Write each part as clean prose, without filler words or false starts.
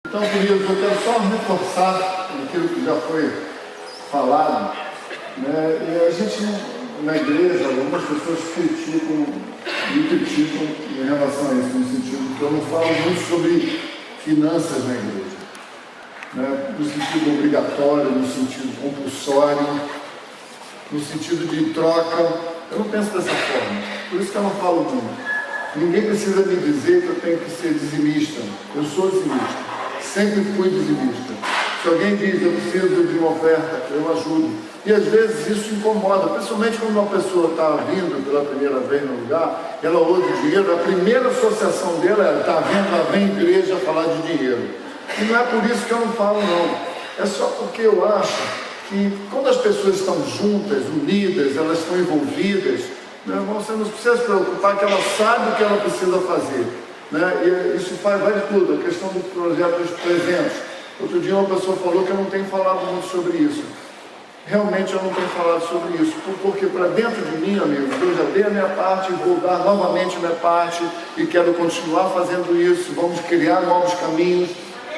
Então, queridos, eu quero só reforçar aquilo que já foi falado, né? E a gente, na igreja, algumas pessoas me criticam em relação a isso, no sentido que eu não falo muito sobre finanças na igreja, né? No sentido obrigatório, no sentido compulsório, no sentido de troca. Eu não penso dessa forma, por isso que eu não falo muito. Ninguém precisa me dizer que eu tenho que ser dizimista. Eu sou dizimista. Sempre fui dizimista. Se alguém diz eu preciso de uma oferta, eu ajudo. E às vezes isso incomoda, principalmente quando uma pessoa está vindo pela primeira vez no lugar, ela ouve dinheiro, a primeira associação dela é: está vendo, ela vem à igreja falar de dinheiro. E não é por isso que eu não falo, não. É só porque eu acho que quando as pessoas estão juntas, unidas, elas estão envolvidas, né, você não precisa se preocupar, que ela sabe o que ela precisa fazer. Né? E isso vale tudo, a questão do projeto dos 300. Outro dia uma pessoa falou que eu não tenho falado muito sobre isso. Realmente eu não tenho falado sobre isso, porque para dentro de mim, amigos, eu já dei a minha parte e vou dar novamente a minha parte e quero continuar fazendo isso. Vamos criar novos caminhos.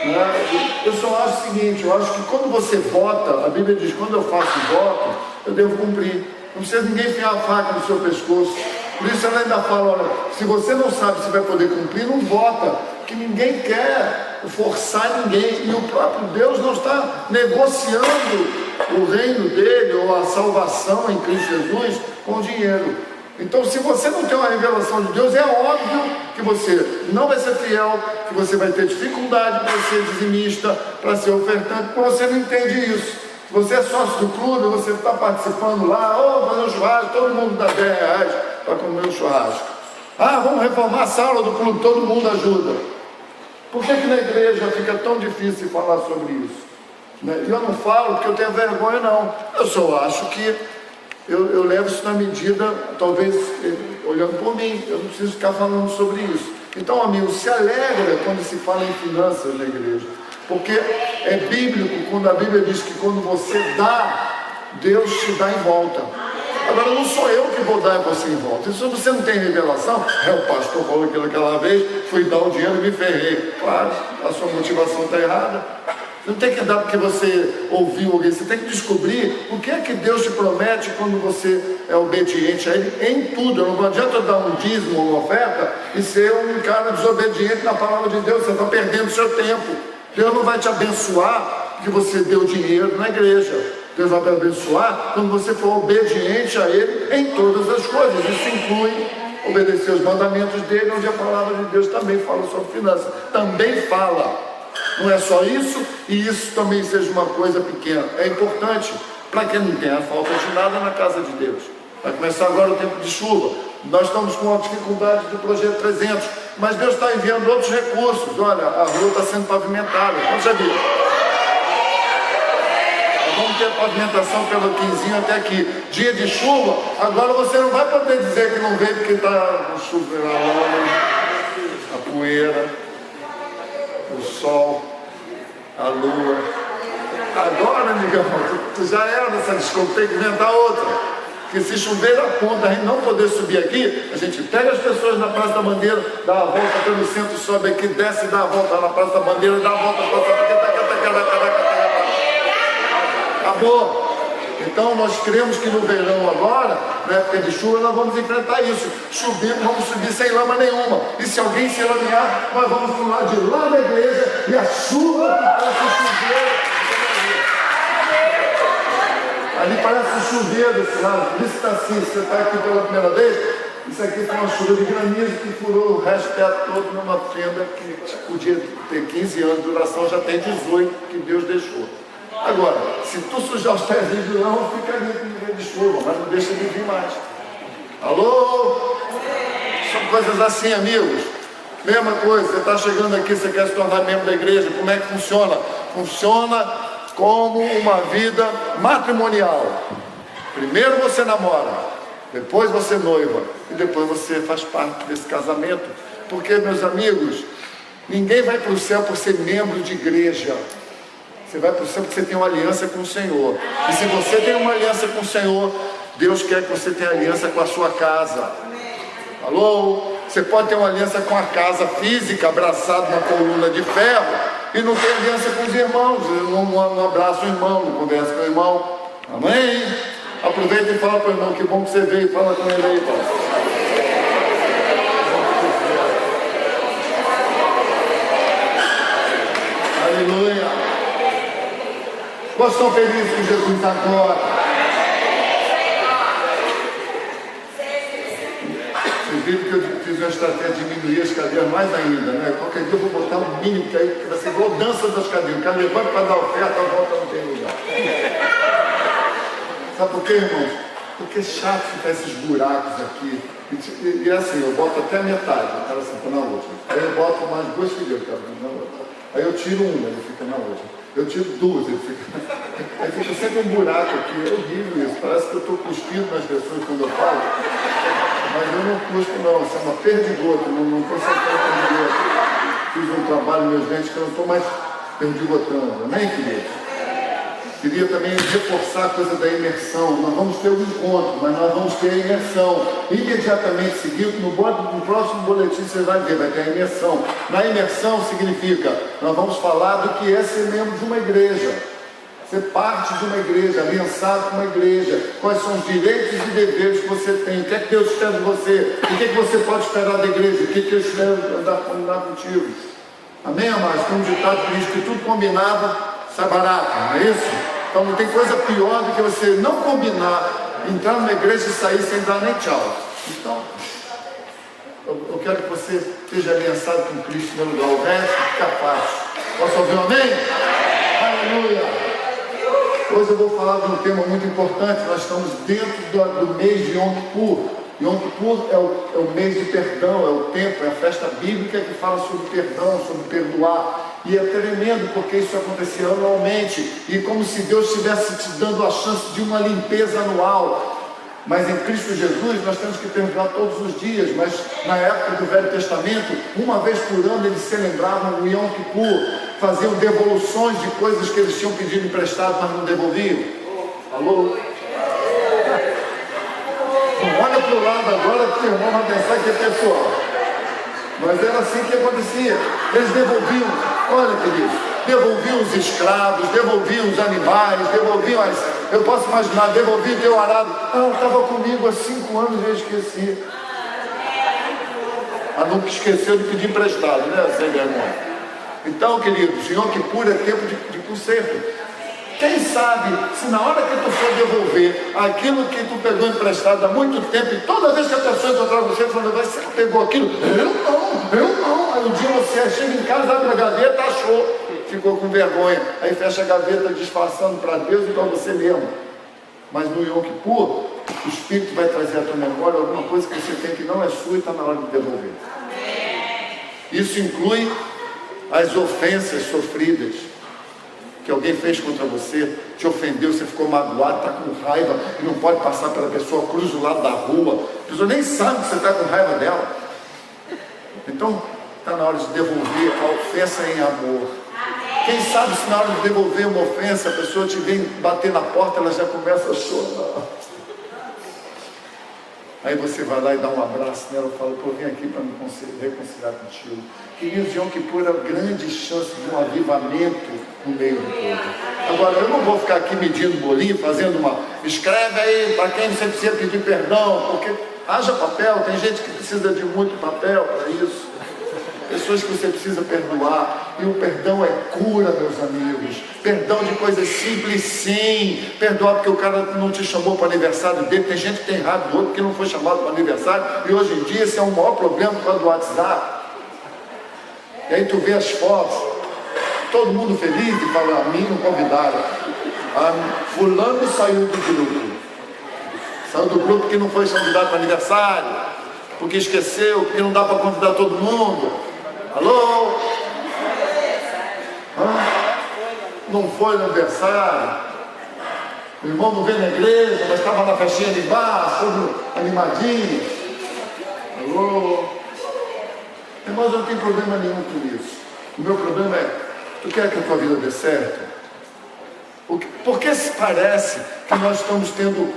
Né? Eu só acho o seguinte, eu acho que quando você vota, a Bíblia diz, quando eu faço voto, eu devo cumprir. Não precisa ninguém enfiar a faca no seu pescoço. Por isso ela ainda fala, olha, se você não sabe se vai poder cumprir, não vota, que ninguém quer forçar ninguém, e o próprio Deus não está negociando o reino dele, ou a salvação em Cristo Jesus, com dinheiro. Então, se você não tem uma revelação de Deus, é óbvio que você não vai ser fiel, que você vai ter dificuldade para ser dizimista, para ser ofertante, porque você não entende isso. Se você é sócio do clube, você está participando lá, fazer um churrasco, todo mundo dá R$10 para comer um churrasco. Vamos reformar a sala do clube, todo mundo ajuda. Por que na igreja fica tão difícil falar sobre isso? Né? E eu não falo porque eu tenho vergonha, não. Eu só acho que eu levo isso na medida, talvez, olhando por mim, eu não preciso ficar falando sobre isso. Então, amigo, se alegra quando se fala em finanças na igreja. Porque é bíblico quando a Bíblia diz que quando você dá, Deus te dá em volta. Agora não sou eu que vou dar você em volta. E se você não tem revelação, o pastor falou aquilo aquela vez, fui dar o dinheiro e me ferrei. Claro, a sua motivação está errada. Você não tem que dar porque você ouviu alguém, você tem que descobrir o que é que Deus te promete quando você é obediente a Ele em tudo. Não adianta dar um dízimo ou uma oferta e ser um cara desobediente na palavra de Deus, você está perdendo o seu tempo. Deus não vai te abençoar porque você deu dinheiro na igreja. Deus vai te abençoar quando você for obediente a Ele em todas as coisas. Isso inclui obedecer os mandamentos dEle, onde a palavra de Deus também fala sobre finanças. Também fala. Não é só isso, e isso também seja uma coisa pequena. É importante para que não tenha falta de nada na casa de Deus. Vai começar agora o tempo de chuva. Nós estamos com a dificuldade do projeto 300, mas Deus está enviando outros recursos. Olha, a rua está sendo pavimentada. Não sabia? Vamos ter pavimentação pelo quinzinho até aqui. Dia de chuva, agora você não vai poder dizer que não veio porque está chovendo a lama, a poeira, o sol, a lua. Agora, amigão, tu já era nessa desculpa, tem que inventar outra. Porque se chover a ponta, a gente não poder subir aqui, a gente pega as pessoas na Praça da Bandeira, dá a volta pelo centro, sobe aqui, desce, dá a volta lá na Praça da Bandeira, dá a volta, acabou. Então nós cremos que no verão agora, na época de chuva, nós vamos enfrentar isso. Vamos subir sem lama nenhuma. E se alguém se lamear, nós vamos para o lado de lá da igreja e a chuva que parece chuveiro. Ali parece chuveiro desse lado. Por isso está assim, você está aqui pela primeira vez, isso aqui foi uma chuva de granizo que furou o resto todo numa fenda que podia ter 15 anos de duração, já tem 18 que Deus deixou. Agora, se tu sujar os pés de vilão, fica ali com ninguém de chuva, mas não deixa de vir mais. Alô? São coisas assim, amigos. Mesma coisa, você está chegando aqui, você quer se tornar membro da igreja, como é que funciona? Funciona como uma vida matrimonial. Primeiro você namora, depois você noiva, e depois você faz parte desse casamento. Porque, meus amigos, ninguém vai para o céu por ser membro de igreja. Você vai para o céu porque você tem uma aliança com o Senhor. E se você tem uma aliança com o Senhor, Deus quer que você tenha aliança com a sua casa. Alô? Você pode ter uma aliança com a casa física, abraçado na coluna de ferro, e não tem aliança com os irmãos, não abraça o irmão, não conversa com o irmão. Amém? Aproveita e fala para o irmão, que bom que você veio, fala com ele aí, pastor. Aleluia. Quantos estão felizes com Jesus agora? Vocês viram que eu fiz uma estratégia de diminuir as cadeiras mais ainda, né? Qualquer dia eu vou botar um mínimo, que aí vai ser igual dança das cadeiras. O cara levanta para dar oferta, volta, não tem lugar. Sabe por quê, irmãos? Porque é chato ficar esses buracos aqui. E assim, eu boto até a metade, o cara senta na outra. Aí eu boto mais 2 fileiras, o cara fica na outra. Aí eu tiro uma, ele fica na outra. Eu tiro 2, ele fica... Aí fica sempre um buraco aqui, é horrível isso. Parece que eu estou cuspindo nas pessoas quando eu falo. Mas eu não cuspo não, isso é uma perdigoto, não estou sentando perdigoto. Fiz um trabalho nos meus dentes que eu não estou mais perdigotando, amém, querido? Queria também reforçar a coisa da imersão. Nós vamos ter um encontro, mas nós vamos ter a imersão. Imediatamente seguido, no próximo boletim você vai ver, vai ter a imersão. Na imersão significa, nós vamos falar do que é ser membro de uma igreja. Ser parte de uma igreja, aliançado com uma igreja. Quais são os direitos e deveres que você tem? O que é que Deus espera de você? O que é que você pode esperar da igreja? O que é que Deus espera andar contigo? Amém, amados? Tem um ditado que diz que tudo combinado sai barato, não é isso? Então não tem coisa pior do que você não combinar, entrar numa igreja e sair sem dar nem tchau. Então, eu quero que você esteja aliançado com Cristo no lugar. O resto fica fácil. Posso ouvir um amém? Aleluia! Hoje eu vou falar de um tema muito importante. Nós estamos dentro do mês de Yom Kippur. Yom Kippur é o mês de perdão, é o tempo, é a festa bíblica que fala sobre perdão, sobre perdoar. E é tremendo porque isso acontecia anualmente. E como se Deus estivesse te dando a chance de uma limpeza anual. Mas em Cristo Jesus nós temos que perdoar todos os dias. Mas na época do Velho Testamento, uma vez por ano eles celebravam o Yom Kippur. Faziam devoluções de coisas que eles tinham pedido emprestado, mas não devolviam. Alô? Não olha para o lado agora, porque o irmão vai pensar que é pessoal. Mas era assim que acontecia. Eles devolviam, olha queridos, devolviam os escravos, devolviam os animais, devolviam as... Eu posso imaginar, devolviam o teu arado. Ah, estava comigo há 5 anos e eu esqueci. Ah, nunca esqueceu de pedir emprestado, né? Sem vergonha. Então, queridos, Yom Kippur é tempo de conserto. Quem sabe, se na hora que tu for devolver aquilo que tu pegou emprestado há muito tempo, e toda vez que a pessoa encontrar você, falando, você pegou aquilo? Eu não. Aí um dia você chega em casa, abre a gaveta, achou, ficou com vergonha. Aí fecha a gaveta disfarçando para Deus e para você mesmo. Mas no Yom Kippur, o Espírito vai trazer à tua memória alguma coisa que você tem que não é sua e está na hora de devolver. Isso inclui as ofensas sofridas, que alguém fez contra você, te ofendeu, você ficou magoado, está com raiva e não pode passar pela pessoa, cruza o lado da rua, a pessoa nem sabe que você está com raiva dela. Então está na hora de devolver a ofensa em amor. Quem sabe se na hora de devolver uma ofensa a pessoa te vem bater na porta, ela já começa a chorar. Aí você vai lá e dá um abraço nela e fala, pô, vem aqui para me reconciliar contigo. Queridos, Yom Kippur é grande chance de um avivamento no meio do povo. Agora, eu não vou ficar aqui medindo bolinho, fazendo escreve aí para quem você precisa pedir perdão, porque haja papel, tem gente que precisa de muito papel para isso. Pessoas que você precisa perdoar. E o perdão é cura, meus amigos. Perdão de coisas simples, sim. Perdoar porque o cara não te chamou para o aniversário dele. Tem gente que tem raiva do outro porque não foi chamado para o aniversário. E hoje em dia esse é o maior problema por causa do WhatsApp. E aí tu vê as fotos, todo mundo feliz e fala, a mim não convidaram. Fulano saiu do grupo. Saiu do grupo porque não foi convidado para o aniversário. Porque esqueceu, porque não dá para convidar todo mundo. Alô? Não foi no aniversário. O irmão não veio na igreja, mas estava na festinha de bar, todo animadinho. Alô? Irmãos, eu não tenho problema nenhum com isso. O meu problema é, tu quer que a tua vida dê certo? Porque se parece que nós estamos tendo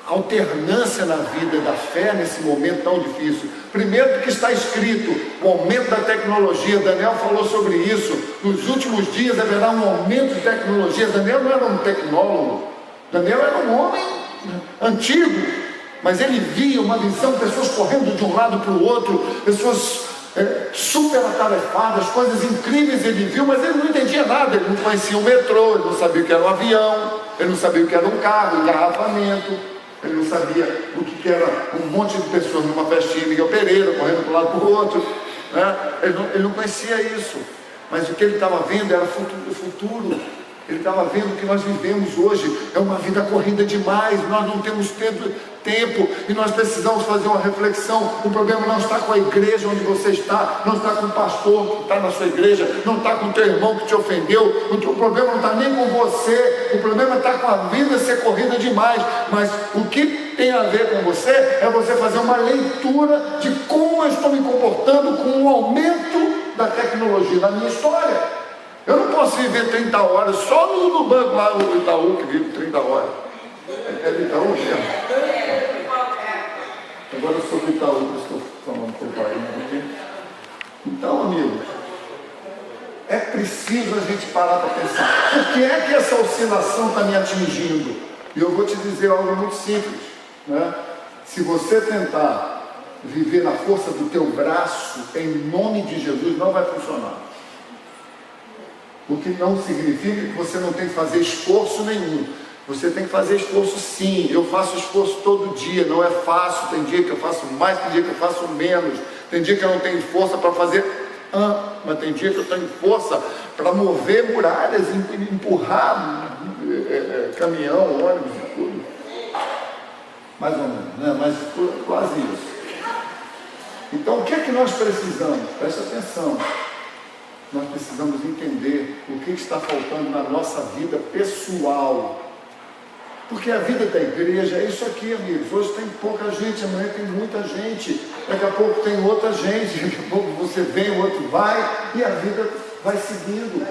alternância na vida da fé nesse momento tão difícil. Primeiro, porque está escrito, o aumento da tecnologia. Daniel falou sobre isso. Nos últimos dias haverá um aumento de tecnologia. Daniel não era um tecnólogo, Daniel era um homem antigo, mas ele via uma visão, pessoas correndo de um lado para o outro, pessoas super atarefadas, coisas incríveis ele viu, mas ele não entendia nada. Ele não conhecia o metrô, ele não sabia o que era um avião, ele não sabia o que era um carro, engarrafamento, ele não sabia o que era um monte de pessoas numa festinha Miguel Pereira, correndo para um lado para o outro, né? Ele não conhecia isso, mas o que ele estava vendo era o futuro. Ele estava vendo que nós vivemos hoje, é uma vida corrida demais, nós não temos tempo, e nós precisamos fazer uma reflexão. O problema não está com a igreja onde você está, não está com o pastor que está na sua igreja, não está com o teu irmão que te ofendeu, o problema não está nem com você, o problema está com a vida ser corrida demais. Mas o que tem a ver com você é você fazer uma leitura de como eu estou me comportando com o aumento da tecnologia na minha história. Eu não posso viver 30 horas só no banco lá, o Itaú, que vive 30 horas. É do Itaú mesmo? Agora eu sou do Itaú, que eu estou falando com o pai. Então, amigos, é preciso a gente parar para pensar. Por que é que essa oscilação está me atingindo? E eu vou te dizer algo muito simples, né? Se você tentar viver na força do teu braço, em nome de Jesus, não vai funcionar. O que não significa que você não tem que fazer esforço nenhum. Você tem que fazer esforço sim. Eu faço esforço todo dia, não é fácil. Tem dia que eu faço mais, tem dia que eu faço menos. Tem dia que eu não tenho força para fazer, mas tem dia que eu tenho força para mover muralhas, empurrar caminhão, ônibus e tudo. Mais ou menos, né? Mas quase isso. Então o que é que nós precisamos? Preste atenção. Nós precisamos entender o que está faltando na nossa vida pessoal. Porque a vida da igreja é isso aqui, amigos. Hoje tem pouca gente, amanhã tem muita gente, daqui a pouco tem outra gente, daqui a pouco você vem, o outro vai, e a vida vai seguindo.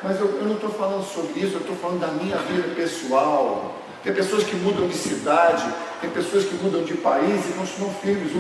Mas eu não estou falando sobre isso, eu estou falando da minha vida pessoal. Tem pessoas que mudam de cidade, tem pessoas que mudam de país e continuam firmes.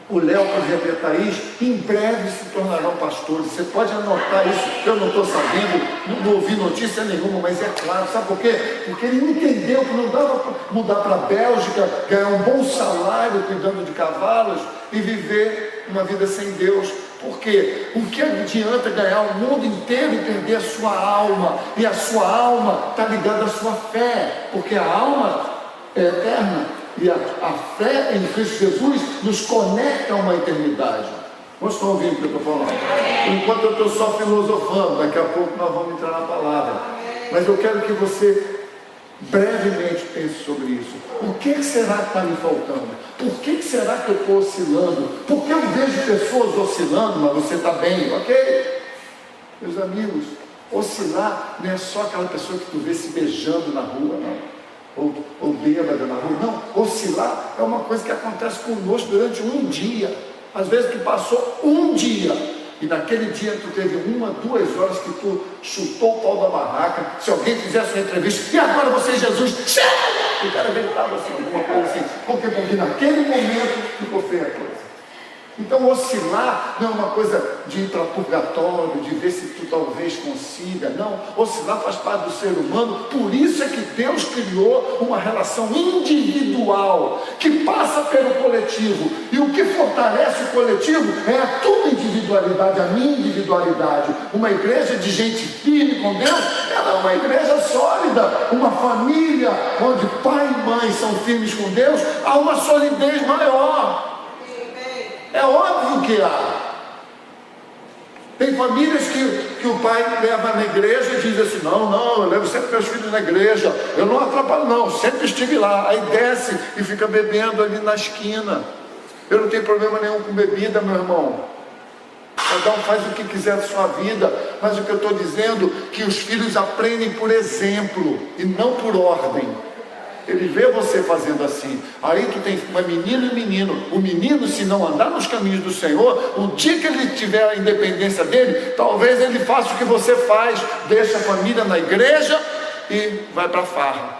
O Léo, por exemplo, e a Thaís, em breve se tornarão pastores. Você pode anotar isso, eu não estou sabendo, não ouvi notícia nenhuma, mas é claro. Sabe por quê? Porque ele entendeu que não dava para mudar para a Bélgica, ganhar um bom salário cuidando de cavalos e viver uma vida sem Deus. Porque o que adianta ganhar o mundo inteiro e perder a sua alma? E a sua alma está ligada à sua fé, porque a alma é eterna. E a fé em Cristo Jesus nos conecta a uma eternidade. Vocês estão ouvindo o que eu estou falando? Enquanto eu estou só filosofando, daqui a pouco nós vamos entrar na palavra. Mas eu quero que você brevemente pense sobre isso. O que será que está me faltando? Por que será que eu estou oscilando? Porque eu vejo pessoas oscilando, mas você está bem, ok? Meus amigos, oscilar não é só aquela pessoa que tu vê se beijando na rua, não. Ou bêbada na rua. Não, oscilar é uma coisa que acontece conosco durante um dia. Às vezes tu passou um dia e naquele dia tu teve 1, 2 horas que tu chutou o pau da barraca. Se alguém fizesse uma entrevista, e agora você, Jesus, chega! O cara gritava assim, alguma coisa assim. Porque naquele momento ficou feia a coisa. Então oscilar não é uma coisa de ir para purgatório, de ver se tu talvez consiga. Não, oscilar faz parte do ser humano. Por isso é que Deus criou uma relação individual que passa pelo coletivo. E o que fortalece o coletivo é a tua individualidade, a minha individualidade. Uma igreja de gente firme com Deus, ela é uma igreja sólida. Uma família onde pai e mãe são firmes com Deus, há uma solidez maior. É óbvio que há. Tem famílias que o pai leva na igreja e diz assim, não, eu levo sempre meus filhos na igreja, eu não atrapalho não, sempre estive lá. Aí desce e fica bebendo ali na esquina. Eu não tenho problema nenhum com bebida, meu irmão. Cada um faz o que quiser da sua vida. Mas o que eu estou dizendo é que os filhos aprendem por exemplo e não por ordem. Ele vê você fazendo assim. Aí tu tem uma menina e menino. O menino, se não andar nos caminhos do Senhor, o dia que ele tiver a independência dele, talvez ele faça o que você faz, deixa a família na igreja e vai para a farra.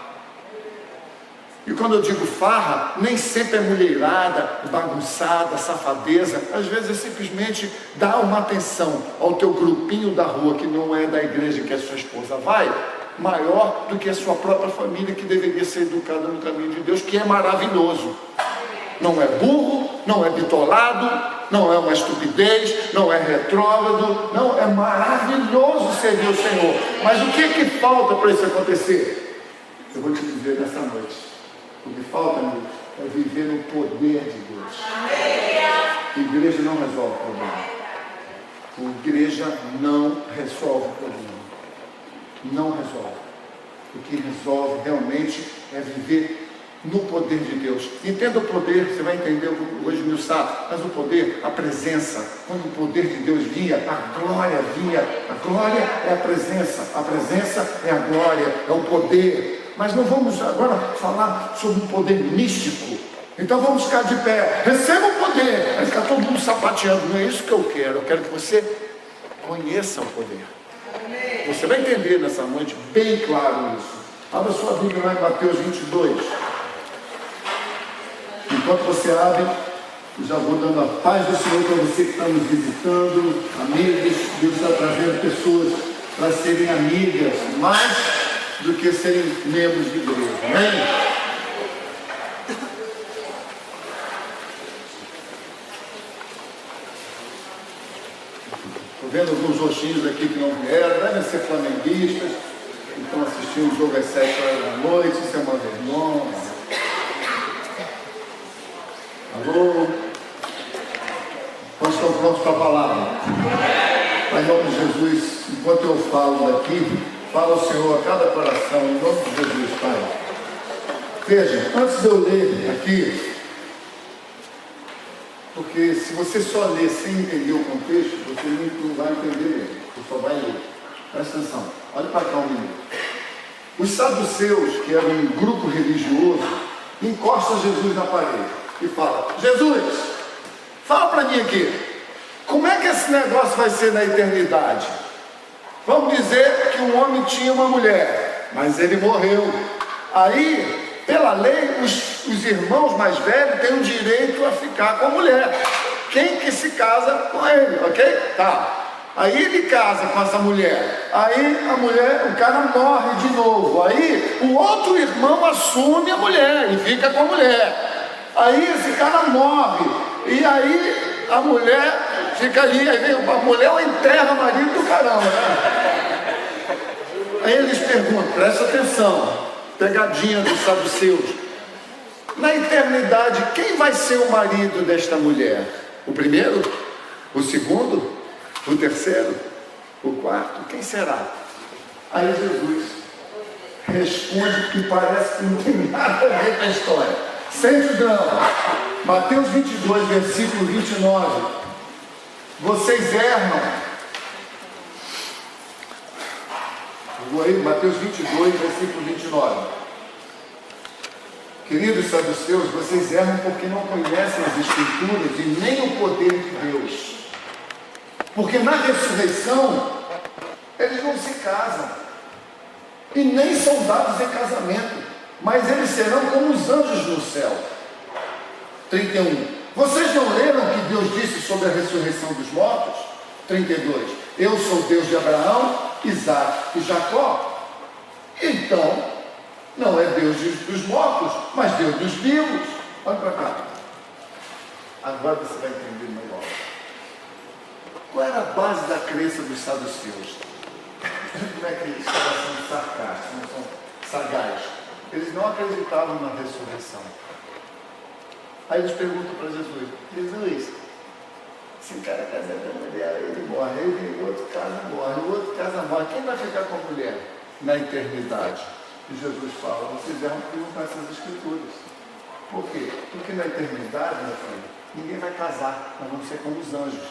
E quando eu digo farra, nem sempre é mulherada, bagunçada, safadeza. Às vezes é simplesmente dar uma atenção ao teu grupinho da rua, que não é da igreja que a sua esposa vai, maior do que a sua própria família, que deveria ser educada no caminho de Deus, que é maravilhoso. Não é burro, não é bitolado, não é uma estupidez, não é retrógrado, não, é maravilhoso servir o Senhor. Mas o que é que falta para isso acontecer? Eu vou te dizer nessa noite. O que falta, amigo, é viver no poder de Deus. A igreja não resolve o problema. A igreja não resolve o problema. Não resolve. O que resolve realmente é viver no poder de Deus. Entenda o poder, você vai entender hoje no sábado, mas o poder, a presença, quando o poder de Deus vinha, a glória vinha. A glória é a presença é a glória, é o poder. Mas não vamos agora falar sobre um poder místico. Então vamos ficar de pé. Receba o poder. Vai ficar todo mundo sapateando. Não é isso que eu quero. Eu quero que você conheça o poder. Você vai entender nessa noite bem claro isso. Abra sua Bíblia lá em Mateus 22. Enquanto você abre, eu já vou dando a paz do Senhor para você que está nos visitando, amigos. Deus está trazendo pessoas para serem amigas, mais do que serem membros de igreja. Amém? Estou vendo alguns rostinhos aqui que não vieram, devem ser flamenguistas, que estão assistindo o jogo às 7 horas da noite. Isso é uma vergonha. Alô? Quantos estão prontos para a palavra? Pai, em nome de Jesus, enquanto eu falo daqui, fala o Senhor a cada coração, em nome de Jesus, Pai. Veja, antes de eu ler aqui, porque se você só ler sem entender o contexto, você não vai entender ele, você só vai ler. Presta atenção, olha para cá um minuto. Os saduceus, que eram um grupo religioso, encostam Jesus na parede e falam: Jesus, fala para mim aqui, como é que esse negócio vai ser na eternidade? Vamos dizer que um homem tinha uma mulher, mas ele morreu. Aí, pela lei, os irmãos mais velhos têm o direito a ficar com a mulher. Quem que se casa com ele, ok? Tá. Aí ele casa com essa mulher. Aí a mulher, o cara morre de novo. Aí o outro irmão assume a mulher e fica com a mulher. Aí esse cara morre. E aí a mulher fica ali. Aí vem a mulher enterra o marido do caramba, né? Aí eles perguntam, presta atenção, pegadinha dos saduceus. Na eternidade, quem vai ser o marido desta mulher? O primeiro? O segundo? O terceiro? O quarto? Quem será? Aí Jesus responde que parece que não tem nada a ver com a história. Sente o drama. Mateus 22, versículo 29. Vocês erram. Vou aí, Mateus 22, versículo 29. Queridos saduceus, vocês erram porque não conhecem as Escrituras e nem o poder de Deus. Porque na ressurreição, eles não se casam. E nem são dados em casamento. Mas eles serão como os anjos no céu. 31. Vocês não leram o que Deus disse sobre a ressurreição dos mortos? 32. Eu sou Deus de Abraão, Isaac e Jacó. Então, não é Deus dos mortos, mas Deus dos vivos. Olha para cá. Agora você vai entender melhor. Qual era a base da crença dos saduceus? Como é que eles estavam sendo sarcásticos, não são sagazes? Eles não acreditavam na ressurreição. Aí eles perguntam para Jesus: Jesus, se o cara casar com a mulher, ele morre, aí vem o outro casa, morre, o outro casa, morre. Quem vai ficar com a mulher na eternidade? E Jesus fala: vocês erram porque não conhecem as Escrituras. Por quê? Porque na eternidade, meu filho, ninguém vai casar, nós vamos ser como os anjos.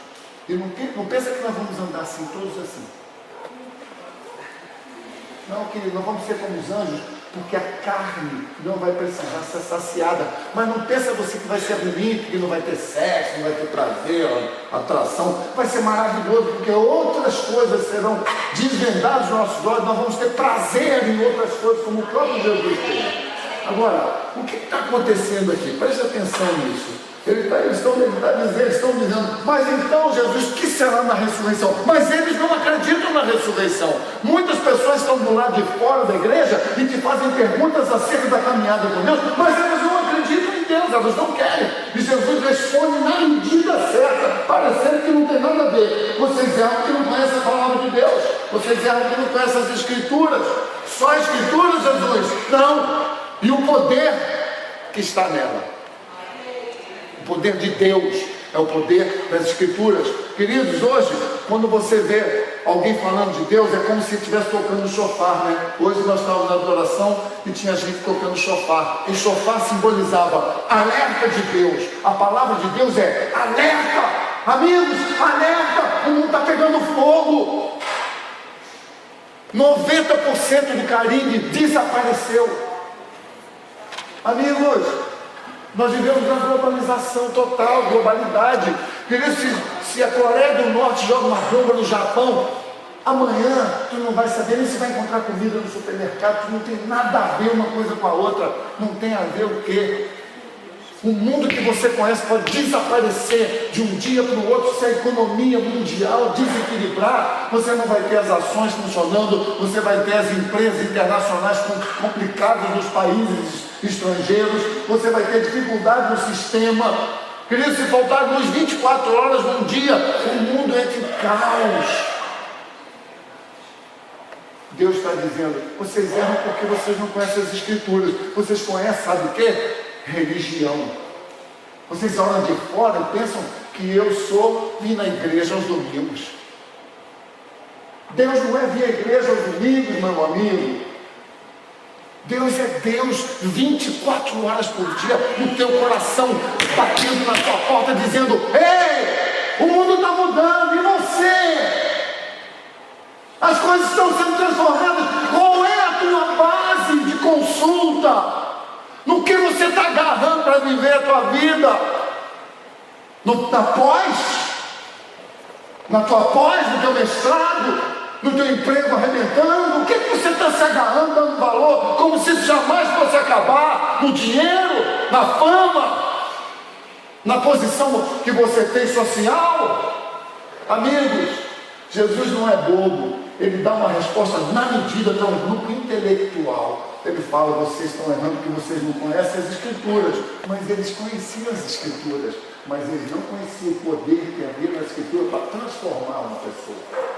E não pensa que nós vamos andar assim, todos assim. Não, querido, nós vamos ser como os anjos, porque a carne não vai precisar ser saciada. Mas não pensa você que vai ser bonito, que não vai ter sexo, não vai ter prazer, atração. Vai ser maravilhoso, porque outras coisas serão desvendadas nos nossos olhos. Nós vamos ter prazer em outras coisas, como o próprio Jesus teve. Agora, o que está acontecendo aqui? Preste atenção nisso. Eles estão dizendo, mas então Jesus, o que será na ressurreição? Mas eles não acreditam na ressurreição. Muitas pessoas estão do lado de fora da igreja e te fazem perguntas acerca da caminhada com Deus, mas elas não acreditam em Deus, elas não querem. E Jesus responde na medida certa, parecendo que não tem nada a ver. Vocês erram que não conhecem a palavra de Deus, vocês erram que não conhecem as Escrituras. Só a Escritura, Jesus? Não. E o poder que está nela. O poder de Deus é o poder das Escrituras. Queridos, hoje, quando você vê alguém falando de Deus, é como se estivesse tocando chofar, né? Hoje nós estávamos na adoração e tinha gente tocando chofar. E chofar simbolizava alerta de Deus. A palavra de Deus é alerta. Amigos, alerta. O mundo está pegando fogo. 90% do Caribe desapareceu. Amigos, nós vivemos na globalização total, globalidade. Se a Coreia do Norte joga uma bomba no Japão, amanhã tu não vai saber nem se vai encontrar comida no supermercado. Tu não tem nada a ver uma coisa com a outra. Não tem a ver o quê? O mundo que você conhece pode desaparecer de um dia para o outro. Se a economia mundial desequilibrar, você não vai ter as ações funcionando, você vai ter as empresas internacionais complicadas nos países estrangeiros, você vai ter dificuldade no sistema. Querido, se faltar 24 horas num dia, o mundo entra em caos. Deus está dizendo, vocês erram porque vocês não conhecem as Escrituras. Vocês conhecem, sabe o quê? Religião. Vocês olham de fora e pensam que eu vim na igreja aos domingos. Deus não é vir à igreja aos domingos, meu amigo. Deus é Deus 24 horas por dia no teu coração, batendo na tua porta, dizendo, ei, o mundo está mudando, e você? As coisas estão sendo transformadas. Qual é a tua base de consulta? No que você está agarrando para viver a tua vida? Na tua pós, no teu mestrado, no teu emprego arrebentando? O que você está se agarrando, dando valor, como se isso jamais fosse acabar? No dinheiro, na fama, na posição que você tem social? Amigos, Jesus não é bobo. Ele dá uma resposta na medida para um grupo intelectual. Ele fala, vocês estão errando porque vocês não conhecem as Escrituras. Mas eles conheciam as Escrituras, mas eles não conheciam o poder que havia na Escritura para transformar uma pessoa,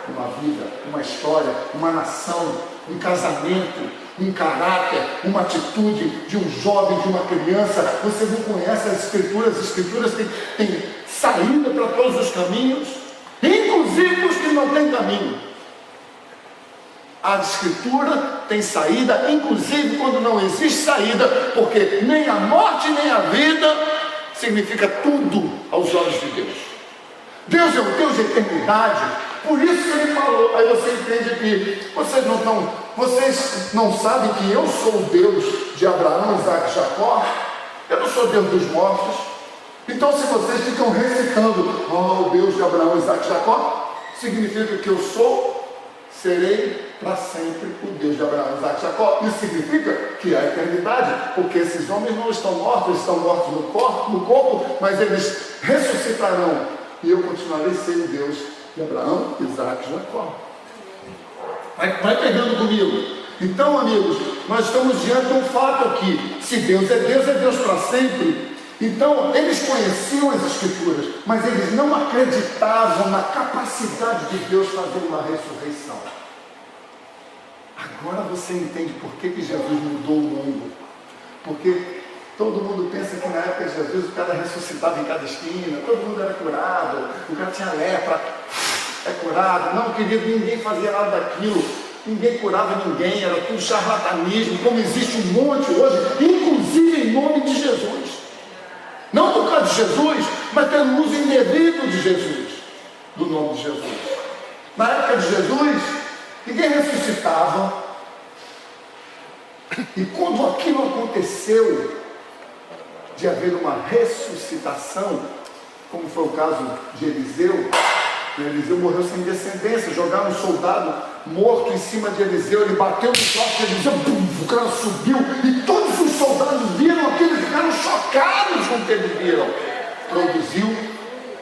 uma vida, uma história, uma nação, um casamento, um caráter, uma atitude de um jovem, de uma criança. Você não conhece as Escrituras têm saída para todos os caminhos, inclusive os que não têm caminho. A Escritura tem saída, inclusive quando não existe saída, porque nem a morte nem a vida significa tudo aos olhos de Deus. Deus é um Deus de eternidade, por isso que Ele falou. Aí você entende que vocês não sabem que eu sou o Deus de Abraão, Isaac e Jacó. Eu não sou Deus dos mortos. Então, se vocês ficam recitando, o Deus de Abraão, Isaac e Jacó, significa que eu serei para sempre o Deus de Abraão, Isaac e Jacó. Isso significa que há eternidade, porque esses homens não estão mortos, estão mortos no corpo, mas eles ressuscitarão, e eu continuarei sendo o Deus de Abraão, Isaac e Jacó. Vai pegando comigo. Então, amigos, nós estamos diante de um fato aqui. Se Deus é Deus para sempre. Então, eles conheciam as Escrituras, mas eles não acreditavam na capacidade de Deus fazer uma ressurreição. Agora você entende por que Jesus mudou o mundo. Porque todo mundo pensa que na época de Jesus o cara ressuscitava em cada esquina, todo mundo era curado, o cara tinha lepra, é curado. Não, querido, ninguém fazia nada daquilo, ninguém curava ninguém, era tudo charlatanismo, como existe um monte hoje, inclusive em nome de Jesus. Não por causa de Jesus, mas pelo uso indevido de Jesus, do nome de Jesus. Na época de Jesus, ninguém ressuscitava. E quando aquilo aconteceu, de haver uma ressuscitação, como foi o caso de Eliseu, Eliseu morreu sem descendência, jogaram um soldado morto em cima de Eliseu, ele bateu no troço de Eliseu, o cara subiu, e todos os soldados chocados com o que eles viram. Produziu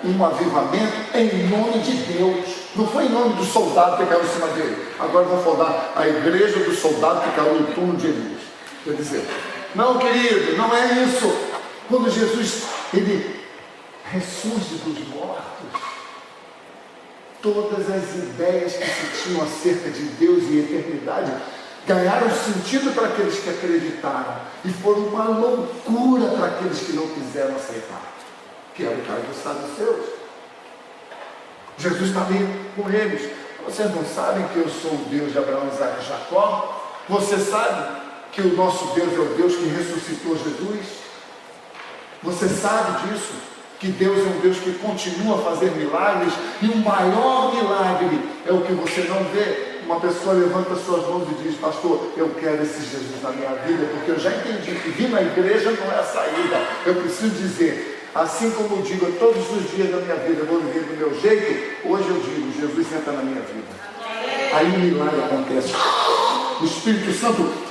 um avivamento em nome de Deus. Não foi em nome do soldado que caiu em cima dele. Agora vamos falar a igreja do soldado que caiu no túmulo de Elias. Quer dizer, não, querido, não é isso. Quando Jesus, ele ressurge dos mortos, todas as ideias que se tinham acerca de Deus e eternidade ganharam sentido para aqueles que acreditaram e foram uma loucura para aqueles que não quiseram aceitar, que era o caso dos saduceus. Jesus está ali com eles. Vocês não sabem que eu sou o Deus de Abraão, Isaac e Jacó? Você sabe que o nosso Deus é o Deus que ressuscitou Jesus? Você sabe disso? Que Deus é um Deus que continua a fazer milagres, e o maior milagre é o que você não vê. Uma pessoa levanta suas mãos e diz: pastor, eu quero esse Jesus na minha vida, porque eu já entendi que vir na igreja não é a saída. Eu preciso dizer, assim como eu digo todos os dias da minha vida, eu vou viver do meu jeito, hoje eu digo: Jesus entra na minha vida. Aí o milagre acontece. O Espírito Santo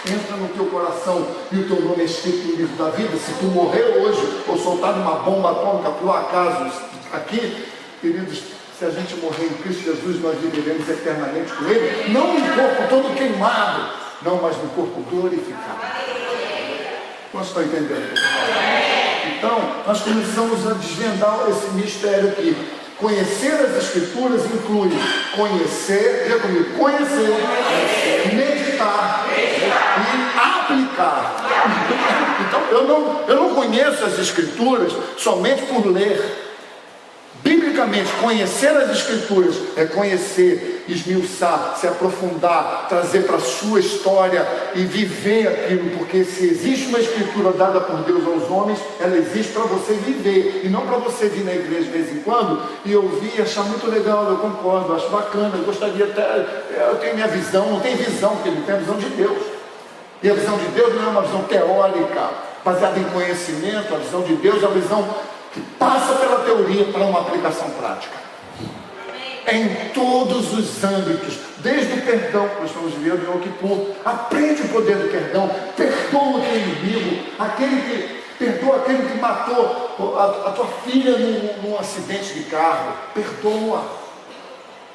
entra no teu coração e o teu nome é escrito no livro da vida. Se tu morrer hoje ou soltar uma bomba atômica por acaso aqui, queridos, se a gente morrer em Cristo Jesus, nós viveremos eternamente com Ele, não no corpo todo queimado, não, mas no corpo glorificado. Nós estamos entendendo? Então, nós começamos a desvendar esse mistério aqui. Conhecer as Escrituras inclui conhecer, diga comigo, conhecer, meditar e aplicar. Então, eu não conheço as Escrituras somente por ler. Biblicamente, conhecer as Escrituras é conhecer, esmiuçar, se aprofundar, trazer para a sua história e viver aquilo, porque se existe uma Escritura dada por Deus aos homens, ela existe para você viver, e não para você vir na igreja de vez em quando e ouvir e achar muito legal. Eu concordo, acho bacana, eu gostaria até, eu tenho minha visão. Não tem visão, porque não tem a visão de Deus, e a visão de Deus não é uma visão teórica, baseada em conhecimento. A visão de Deus é a visão que passa pela teoria para uma aplicação prática. Em todos os âmbitos, desde o perdão que nós estamos vivendo em Yom Kippur. Aprende o poder do perdão, perdoa o teu inimigo, perdoa aquele que matou a tua filha num acidente de carro. Perdoa.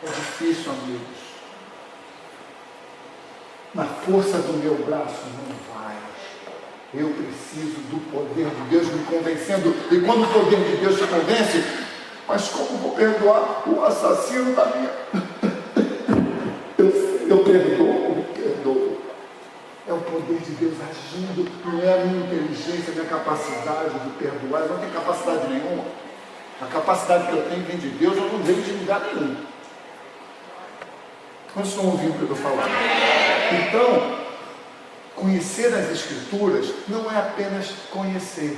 É difícil, amigos. Na força do meu braço não vai. Eu preciso do poder de Deus me convencendo. E quando o poder de Deus te convence, mas como vou perdoar o assassino da minha... eu perdoo. É o poder de Deus agindo. Não é a minha inteligência, a minha capacidade de perdoar. Eu não tenho capacidade nenhuma. A capacidade que eu tenho vem de Deus, eu não venho de lugar nenhum. Quantos estão ouvindo o que eu estou falando? Então, conhecer as Escrituras não é apenas conhecer.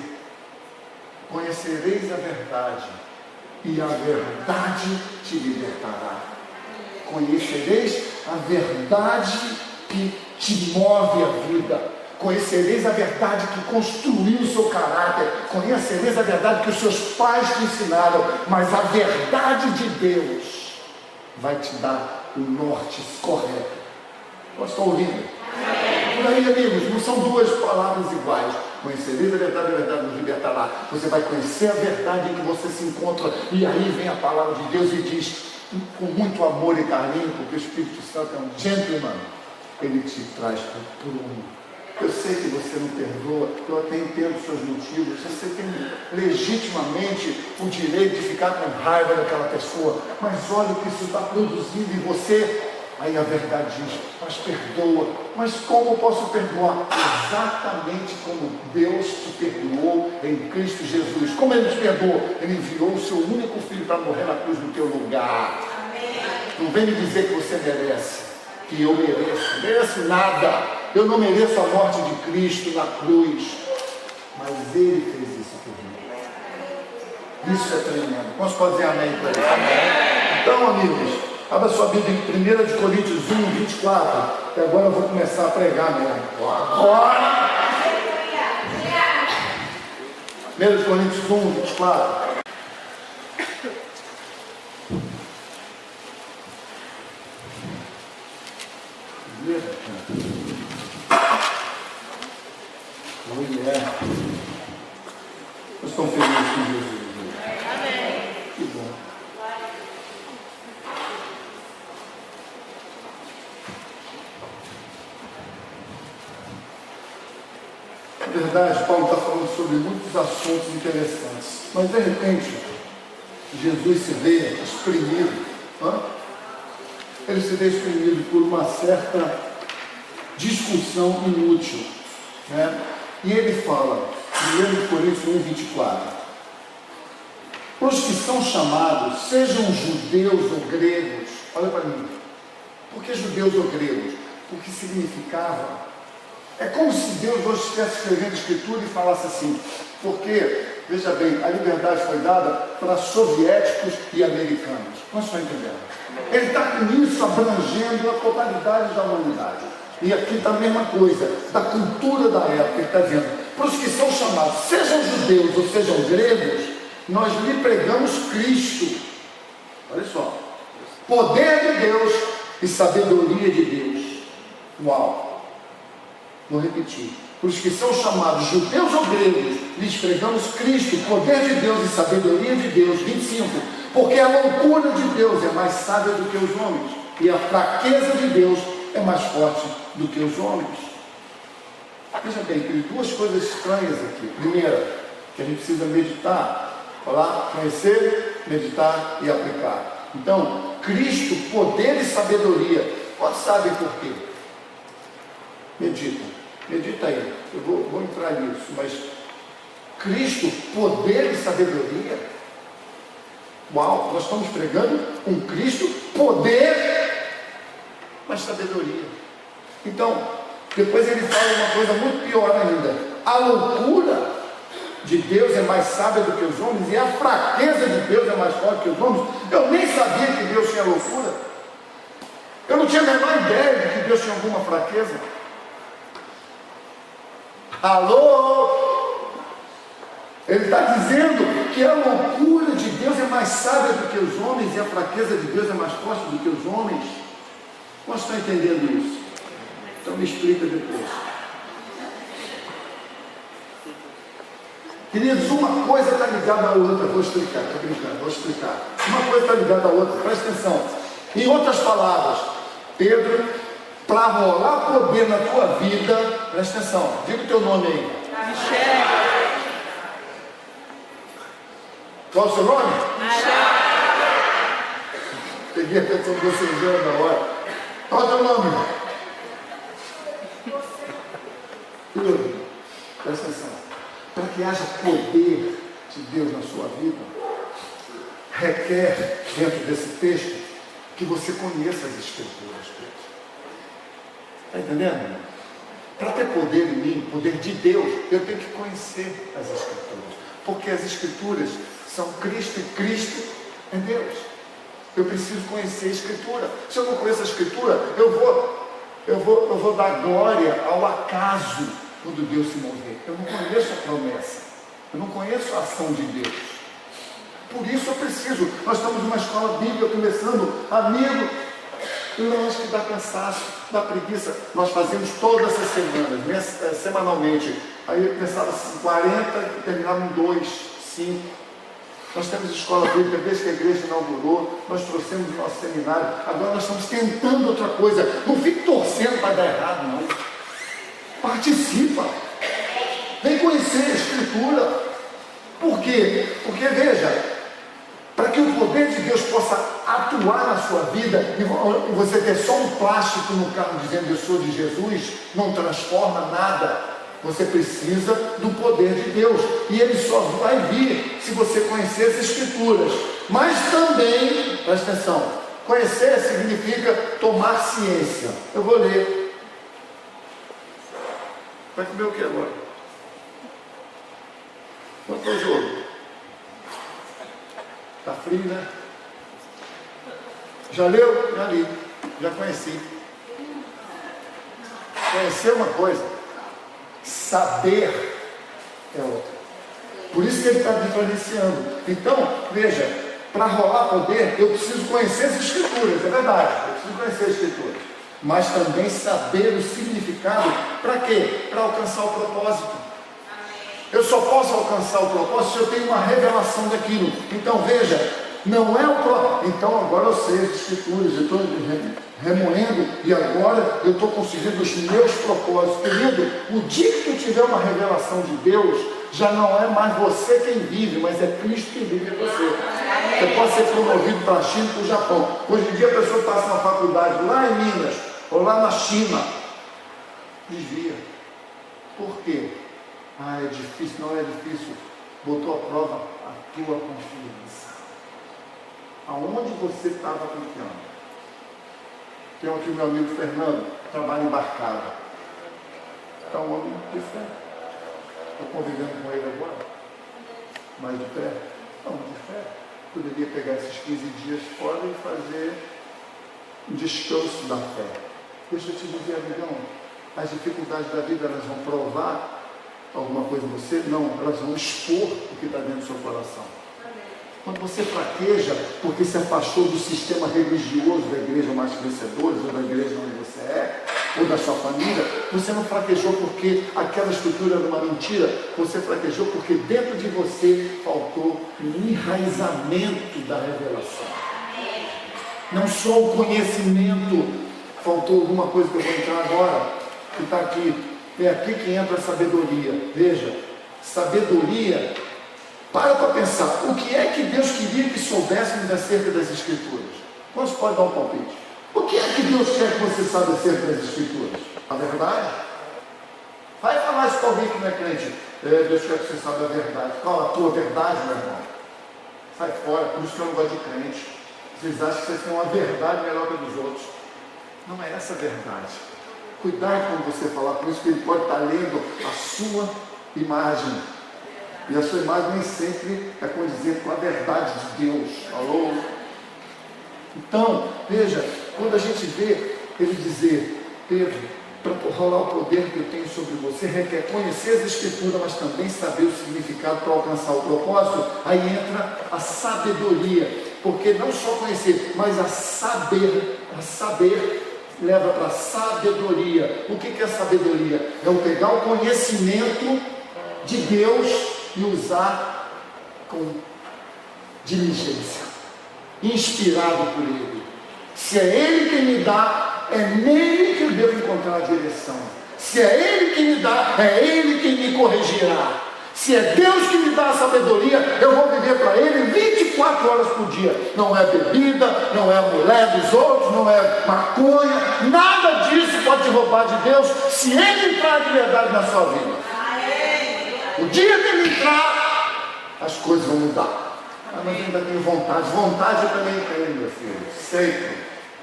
Conhecereis a verdade, e a verdade te libertará. Conhecereis a verdade que te move a vida. Conhecereis a verdade que construiu o seu caráter. Conhecereis a verdade que os seus pais te ensinaram. Mas a verdade de Deus vai te dar o norte correto. Nós estamos ouvindo? Por aí, amigos, não são duas palavras iguais. Conhecereis a verdade nos libertará. Você vai conhecer a verdade em que você se encontra, e aí vem a palavra de Deus e diz, com muito amor e carinho, porque o Espírito Santo é um gentleman, ele te traz para o prumo. Eu sei que você não perdoa, eu até entendo seus motivos, você tem legitimamente o direito de ficar com raiva daquela pessoa, mas olha o que isso está produzindo em você. Aí a verdade diz, mas perdoa. Mas como eu posso perdoar? Exatamente como Deus te perdoou em Cristo Jesus. Como Ele te perdoou? Ele enviou o seu único filho para morrer na cruz no teu lugar. Não vem me dizer que você merece, que eu mereço. Não mereço nada. Eu não mereço a morte de Cristo na cruz. Mas Ele fez isso por mim. Isso é tremendo. Posso fazer amém para isso? Amém. Então, amigos, abra sua Bíblia em 1 Coríntios 1, 24. E agora eu vou começar a pregar mesmo. Agora! 1 Coríntios 1, 24. Mulher. Na verdade, Paulo está falando sobre muitos assuntos interessantes. Mas, de repente, Jesus se vê exprimido. Ele se vê exprimido por uma certa discussão inútil. Né? E ele fala, 1 Coríntios 1:24. Os que são chamados, sejam judeus ou gregos, olha para mim, por que judeus ou gregos? Porque significava, é como se Deus hoje estivesse escrevendo a Escritura e falasse assim, porque, veja bem, a liberdade foi dada para soviéticos e americanos. Nós estamos entendendo? Ele está com isso abrangendo a totalidade da humanidade. E aqui está a mesma coisa, da cultura da época, ele está dizendo, para os que são chamados, sejam judeus ou sejam gregos, nós lhe pregamos Cristo. Olha só, poder de Deus e sabedoria de Deus. Uau! Vou repetir. Para os que são chamados judeus ou gregos, lhes pregamos Cristo, poder de Deus e sabedoria de Deus. 25. Porque a loucura de Deus é mais sábia do que os homens, e a fraqueza de Deus é mais forte do que os homens. Veja bem, tem duas coisas estranhas aqui. Primeira, que a gente precisa meditar. Falar, conhecer, meditar e aplicar. Então, Cristo, poder e sabedoria. Quantos sabem por quê? Medita aí. Eu vou entrar nisso. Mas Cristo, poder e sabedoria. Uau, nós estamos pregando um Cristo, poder, mas sabedoria. Então, depois ele fala uma coisa muito pior ainda. A loucura de Deus é mais sábia do que os homens, e a fraqueza de Deus é mais forte que os homens. Eu nem sabia que Deus tinha loucura. Eu não tinha a menor ideia de que Deus tinha alguma fraqueza. Alô? Ele está dizendo que a loucura de Deus é mais sábia do que os homens, e a fraqueza de Deus é mais forte do que os homens. Como estão entendendo isso? Então me explica depois. Queridos, uma coisa está ligada à outra. Vou explicar, estou brincando, vou explicar. Uma coisa está ligada à outra, presta atenção. Em outras palavras, Pedro, para rolar poder na tua vida, presta atenção, diga o teu nome aí. Michele. Qual é o seu nome? Peguei a atenção de vocês na hora. Qual é o teu nome? Pedro, presta atenção. Para que haja poder de Deus na sua vida, requer, dentro desse texto, que você conheça as Escrituras. Está entendendo? Para ter poder em mim, poder de Deus, eu tenho que conhecer as Escrituras. Porque as Escrituras são Cristo e Cristo é Deus. Eu preciso conhecer a Escritura. Se eu não conheço a Escritura, eu vou dar glória ao acaso quando Deus se mover. Eu não conheço a promessa. Eu não conheço a ação de Deus. Por isso eu preciso. Nós estamos numa escola bíblica começando, amigo. Eu acho que dá cansaço, dá preguiça. Nós fazemos todas as semanas, semanalmente. Aí começava assim, 40 e terminava em 2, 5. Nós temos escola bíblica desde que a igreja inaugurou. Nós trouxemos o nosso seminário. Agora nós estamos tentando outra coisa. Não fique torcendo para dar errado, não. Participa. Vem conhecer a Escritura. Por quê? Porque, veja, para que o poder de Deus possa atuar na sua vida, e você ter só um plástico no carro dizendo eu sou de Jesus, não transforma nada. Você precisa do poder de Deus. E ele só vai vir se você conhecer as Escrituras. Mas também, presta atenção, conhecer significa tomar ciência. Eu vou ler. Vai comer o que agora? Quanto é o jogo? Está frio, né? Já leu? Já li. Já conheci. Conhecer é uma coisa. Saber é outra. Por isso que ele está diferenciando. Então, veja, para rolar poder, eu preciso conhecer as Escrituras. É verdade, eu preciso conhecer as Escrituras. Mas também saber o significado. Para quê? Para alcançar o propósito. Eu só posso alcançar o propósito se eu tenho uma revelação daquilo. Então veja, Não é o próprio. Então agora eu sei as escrituras, eu estou remoendo e agora eu estou conseguindo os meus propósitos. Querido, o dia que tu tiver uma revelação de Deus, já não é mais você quem vive, mas é Cristo quem vive em você. Você pode ser promovido para a China e para o Japão. Hoje em dia a pessoa passa na faculdade lá em Minas ou lá na China, desvia. Por quê? É difícil, não é difícil. Botou à prova a tua confiança. Aonde você estava confiando? Tem aqui o meu amigo Fernando, trabalha embarcado. Está um homem de fé. Estou convivendo com ele agora. Mais de pé? Não, de fé. Poderia pegar esses 15 dias fora e fazer um descanso da fé. Deixa eu te dizer, amigão, as dificuldades da vida, elas vão provar alguma coisa em você? Não, elas vão expor o que está dentro do seu coração. Quando você fraqueja porque se afastou do sistema religioso da igreja Mais Vencedores, ou da igreja onde você é, ou da sua família, você não fraquejou porque aquela estrutura era uma mentira, você fraquejou porque dentro de você faltou um enraizamento da revelação. Não só o conhecimento, faltou alguma coisa que eu vou entrar agora, que está aqui. É aqui que entra a sabedoria. Veja, sabedoria, para pensar, o que é que Deus queria que soubéssemos acerca das Escrituras? Quantos podem dar um palpite? O que é que Deus quer que você saiba acerca das Escrituras? A verdade? Vai falar isso para alguém que não é crente. Deus quer que você saiba a verdade. Qual a tua verdade, meu irmão? Sai fora, por isso que eu não gosto de crente. Vocês acham que vocês têm uma verdade melhor que a dos outros. Não é essa a verdade. Cuidado quando você falar, por isso que ele pode estar lendo a sua imagem. E a sua imagem nem sempre é condizer com a verdade de Deus. Alô? Então, veja, quando a gente vê ele dizer, Pedro, para rolar o poder que eu tenho sobre você, requer conhecer as Escrituras, mas também saber o significado para alcançar o propósito. Aí entra a sabedoria, porque não só conhecer, mas a saber leva para a sabedoria. O que é sabedoria? É eu pegar o conhecimento de Deus e usar com diligência, inspirado por Ele. Se é Ele quem me dá, é nele que eu devo encontrar a direção. Se é Ele quem me dá, é Ele quem me corrigirá. Se é Deus que me dá a sabedoria, eu vou viver para Ele 24 horas por dia. Não é bebida, não é a mulher dos outros, não é maconha, nada disso pode te roubar de Deus, se Ele entrar de verdade na sua vida. O dia que Ele entrar, as coisas vão mudar. Mas eu ainda tenho vontade. Vontade eu também tenho, meu filho, sempre.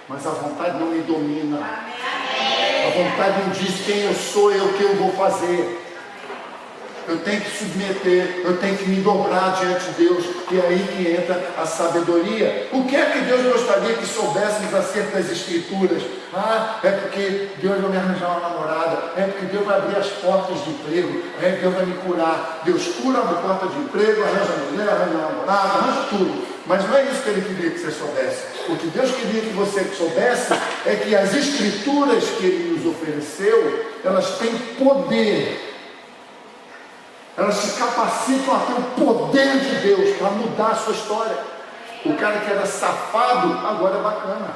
Mas a vontade não me domina. A vontade não diz quem eu sou e o que eu vou fazer. Eu tenho que submeter, eu tenho que me dobrar diante de Deus, e é aí que entra a sabedoria. O que é que Deus gostaria que soubéssemos acerca das Escrituras? É porque Deus vai me arranjar uma namorada, é porque Deus vai abrir as portas de emprego, é que Deus vai me curar. Deus cura, abre porta de emprego, arranja mulher, arranja namorada, arranja tudo. Mas não é isso que Ele queria que você soubesse. O que Deus queria que você soubesse é que as Escrituras que Ele nos ofereceu, elas têm poder. Elas te capacitam a ter o poder de Deus para mudar a sua história. O cara que era safado, agora é bacana.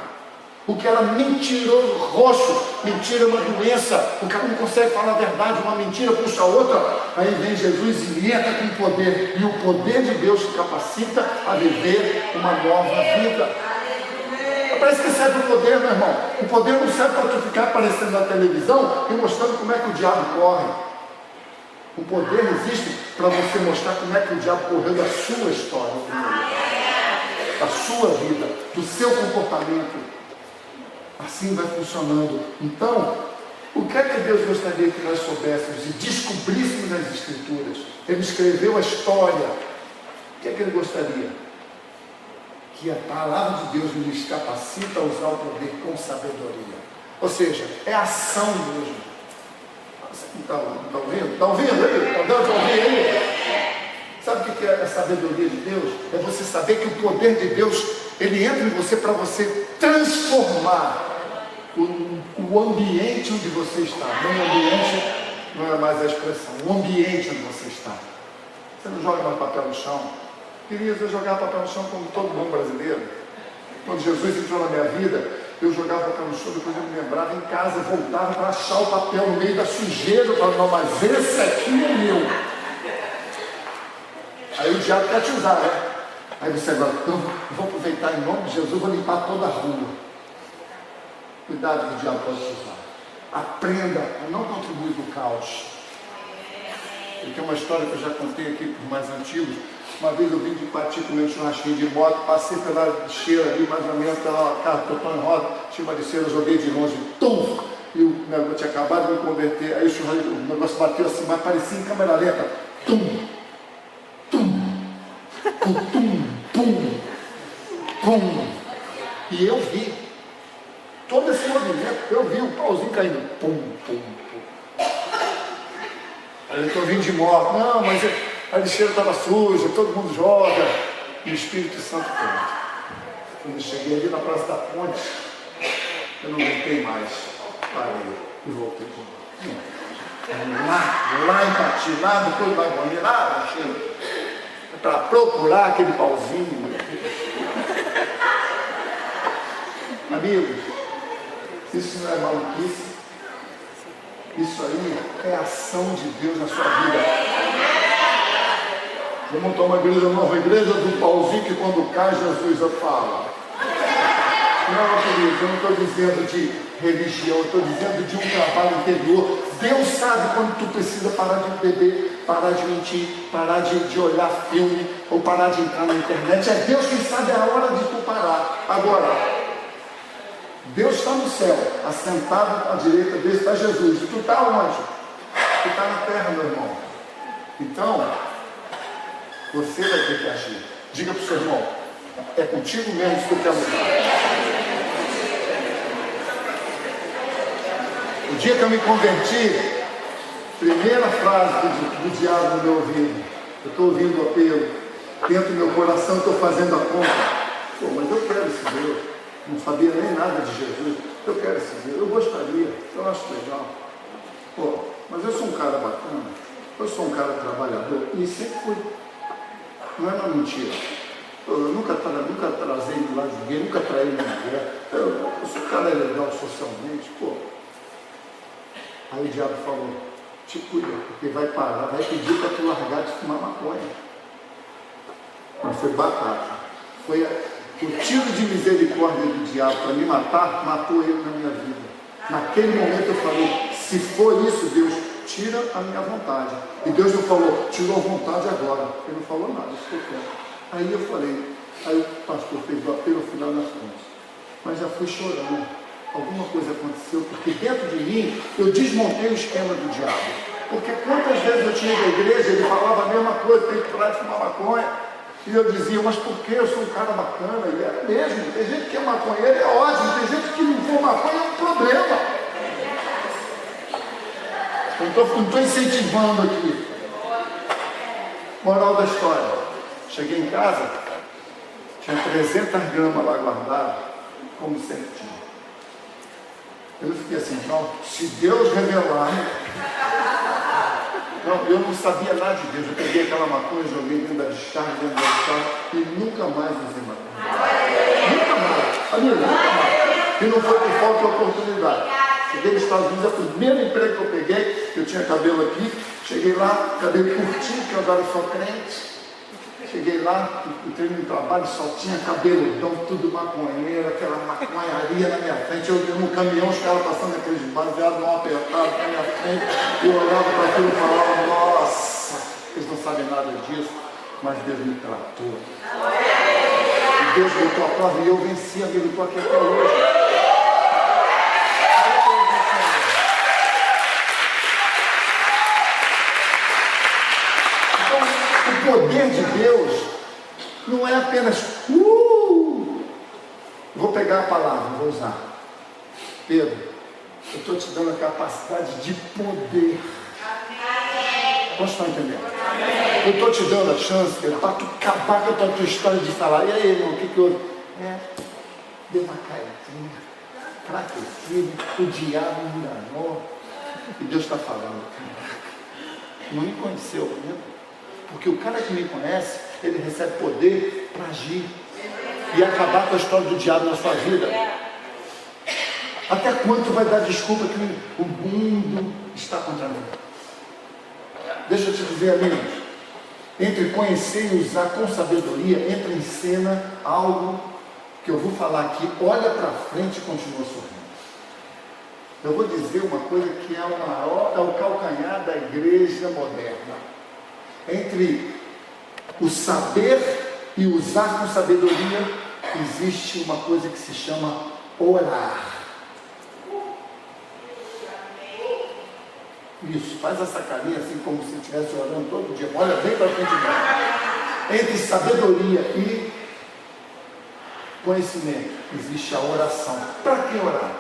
O que era mentiroso, mentira é uma doença. O cara não consegue falar a verdade, uma mentira puxa a outra. Aí vem Jesus e entra com poder. E o poder de Deus te capacita a viver uma nova vida. Parece que serve o poder, meu irmão. O poder não serve para tu ficar aparecendo na televisão e mostrando como é que o diabo corre. O poder existe para você mostrar como é que o diabo correu da sua história, da sua vida, do seu comportamento. Assim vai funcionando. Então, o que é que Deus gostaria que nós soubéssemos e descobríssemos nas Escrituras? Ele escreveu a história. O que é que Ele gostaria? Que a palavra de Deus nos capacita a usar o poder com sabedoria. Ou seja, é ação mesmo. Está ouvindo? Está ouvindo aí? Está dando para ouvir aí? Sabe o que é a sabedoria de Deus? É você saber que o poder de Deus, ele entra em você para você transformar o ambiente onde você está. O ambiente não é mais a expressão, o ambiente onde você está. Você não joga mais papel no chão, Queridos, eu jogava papel no chão como todo bom brasileiro. Quando Jesus entrou na minha vida, eu jogava papel no chão, depois eu me lembrava em casa, voltava para achar o papel no meio da sujeira. Eu falava, não, mas esse aqui é meu. Aí o diabo quer te usar, né? Aí você agora, eu vou aproveitar em nome de Jesus, vou limpar toda a rua. Cuidado que o diabo pode te usar. Aprenda a não contribuir para o caos. E tem uma história que eu já contei aqui para os mais antigos. Uma vez eu vim de Pati comendo um churrasquinho de moto, passei pela lixeira ali, mais ou menos, pela casa que eu estou em roda, tinha uma lixeira, joguei de longe, tum! E o negócio tinha acabado de me converter, aí o negócio bateu assim, mas parecia em câmera lenta, tum! Tum! Pum! Tum! Pum! Pum! E eu vi todo esse movimento, eu vi o pauzinho caindo, pum! Pum! Pum! Aí eu estou vindo de moto, não, mas a lixeira estava suja, todo mundo joga, e o Espírito Santo conta. Quando eu cheguei ali na Praça da Ponte, eu não aguentei mais, parei e voltei de novo. Lá em Pati, lá depois da Agonia, lá na lixeira, para procurar aquele pauzinho. Amigos, isso não é maluquice. Isso aí é a ação de Deus na sua vida. Vamos montar uma igreja nova, a igreja do pauzinho que quando cai Jesus fala. Não, querido, eu não estou dizendo de religião, eu estou dizendo de um trabalho interior. Deus sabe quando tu precisa parar de beber, parar de mentir, parar de olhar filme, ou parar de entrar na internet. É Deus quem sabe a hora de tu parar. Agora, Deus está no céu, assentado à direita dele está Jesus. E tu está onde? Tu está na terra, meu irmão. Então, você vai ter que agir. Diga para o seu irmão, é contigo mesmo que tu quer mudar. O dia que eu me converti, primeira frase do diabo no meu ouvido, eu estou ouvindo o apelo, dentro do meu coração estou fazendo a conta. Pô, mas eu quero esse Deus. Não sabia nem nada de Jesus. Eu quero esse Deus, eu gostaria, eu acho legal. Pô, mas eu sou um cara bacana, eu sou um cara trabalhador, e sempre fui. Não é uma mentira. Eu nunca trazei do lado de ninguém, nunca traí minha mulher. Eu sou um cara legal socialmente, pô. Aí o diabo falou, te cuida, porque vai parar, vai pedir para tu largar de fumar maconha. Mas foi batata. Foi o tiro de misericórdia do diabo para me matar, matou ele na minha vida. Naquele momento eu falei, se for isso, Deus, tira a minha vontade. E Deus não falou, tirou a vontade agora. Ele não falou nada, isso que eu quero. Aí eu falei, aí o pastor fez o apelo, eu fui lá na frente. Mas já fui chorando. Alguma coisa aconteceu, porque dentro de mim, eu desmontei o esquema do diabo. Porque quantas vezes eu tinha na igreja, ele falava a mesma coisa, tem que parar de fumar maconha. E eu dizia, mas por que eu sou um cara bacana? Ele era mesmo. Tem gente que é maconheiro, é ótimo. Tem gente que não for maconha, é um problema. Eu não estou incentivando aqui. Moral da história. Cheguei em casa, tinha 300 gramas lá guardadas, como sempre tinha. Eu fiquei assim, não, se Deus revelar... Não, eu não sabia nada de Deus. Eu peguei aquela maconha, joguei dentro da descarga, e nunca mais usei maconha. Nunca mais. Amigo, nunca mais. E não foi por falta de oportunidade. Cheguei nos Estados Unidos, é o primeiro emprego que eu peguei, eu tinha cabelo aqui, cheguei lá, cabelo curtinho, que agora eu sou crente. Cheguei lá, entrei no trabalho, só tinha cabeludão, tudo maconheiro, aquela maconharia na minha frente. Eu no caminhão, os caras passando aqueles baseados, não apertado na minha frente. Eu olhava para aquilo e falava, nossa, eles não sabem nada disso, mas Deus me tratou. E Deus botou a prova e eu venci, amigo, estou aqui até hoje. O poder de Deus não é apenas vou pegar a palavra, vou usar. Pedro, eu estou te dando a capacidade de poder. Vocês estão entendendo? Eu estou te dando a chance, Pedro, para tu acabar com a tua história de falar, e aí, irmão, o que houve? Deu uma caidinha, fraquecido, o diabo me enganou. E Deus está falando. Não me conheceu ainda. Porque o cara que me conhece, ele recebe poder para agir e acabar com a história do diabo na sua vida. Até quanto vai dar desculpa que o mundo está contra mim? Deixa eu te dizer, amigos, entre conhecer e usar com sabedoria, entra em cena algo que eu vou falar aqui, olha para frente e continua sorrindo. Eu vou dizer uma coisa que é o calcanhar da igreja moderna. Entre o saber e usar com sabedoria, existe uma coisa que se chama orar. Isso, faz essa carinha assim como se estivesse orando todo dia. Olha bem para frente dela. Entre sabedoria e conhecimento existe a oração. Para que orar?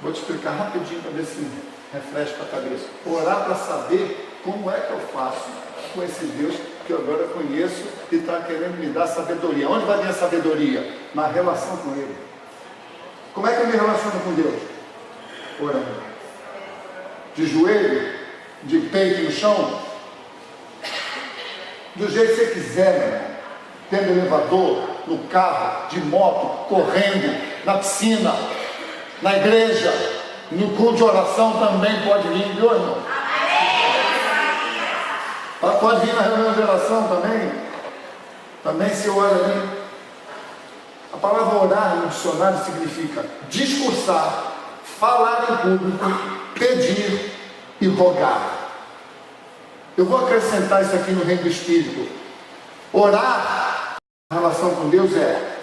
Vou te explicar rapidinho para ver se refresca a cabeça. Orar para saber como é que eu faço com esse Deus que eu agora conheço e está querendo me dar sabedoria. Onde vai vir a sabedoria? Na relação com Ele. Como é que eu me relaciono com Deus? Orando. De joelho, de peito no chão, do jeito que você quiser, meu irmão. Tendo elevador, no carro, de moto, correndo, na piscina, na igreja, no culto de oração também pode vir, viu, irmão? Pode vir na reunião de oração também. Também se ora ali. A palavra orar no dicionário significa discursar, falar em público, pedir e rogar. Eu vou acrescentar isso aqui no reino do Espírito. Orar em relação com Deus é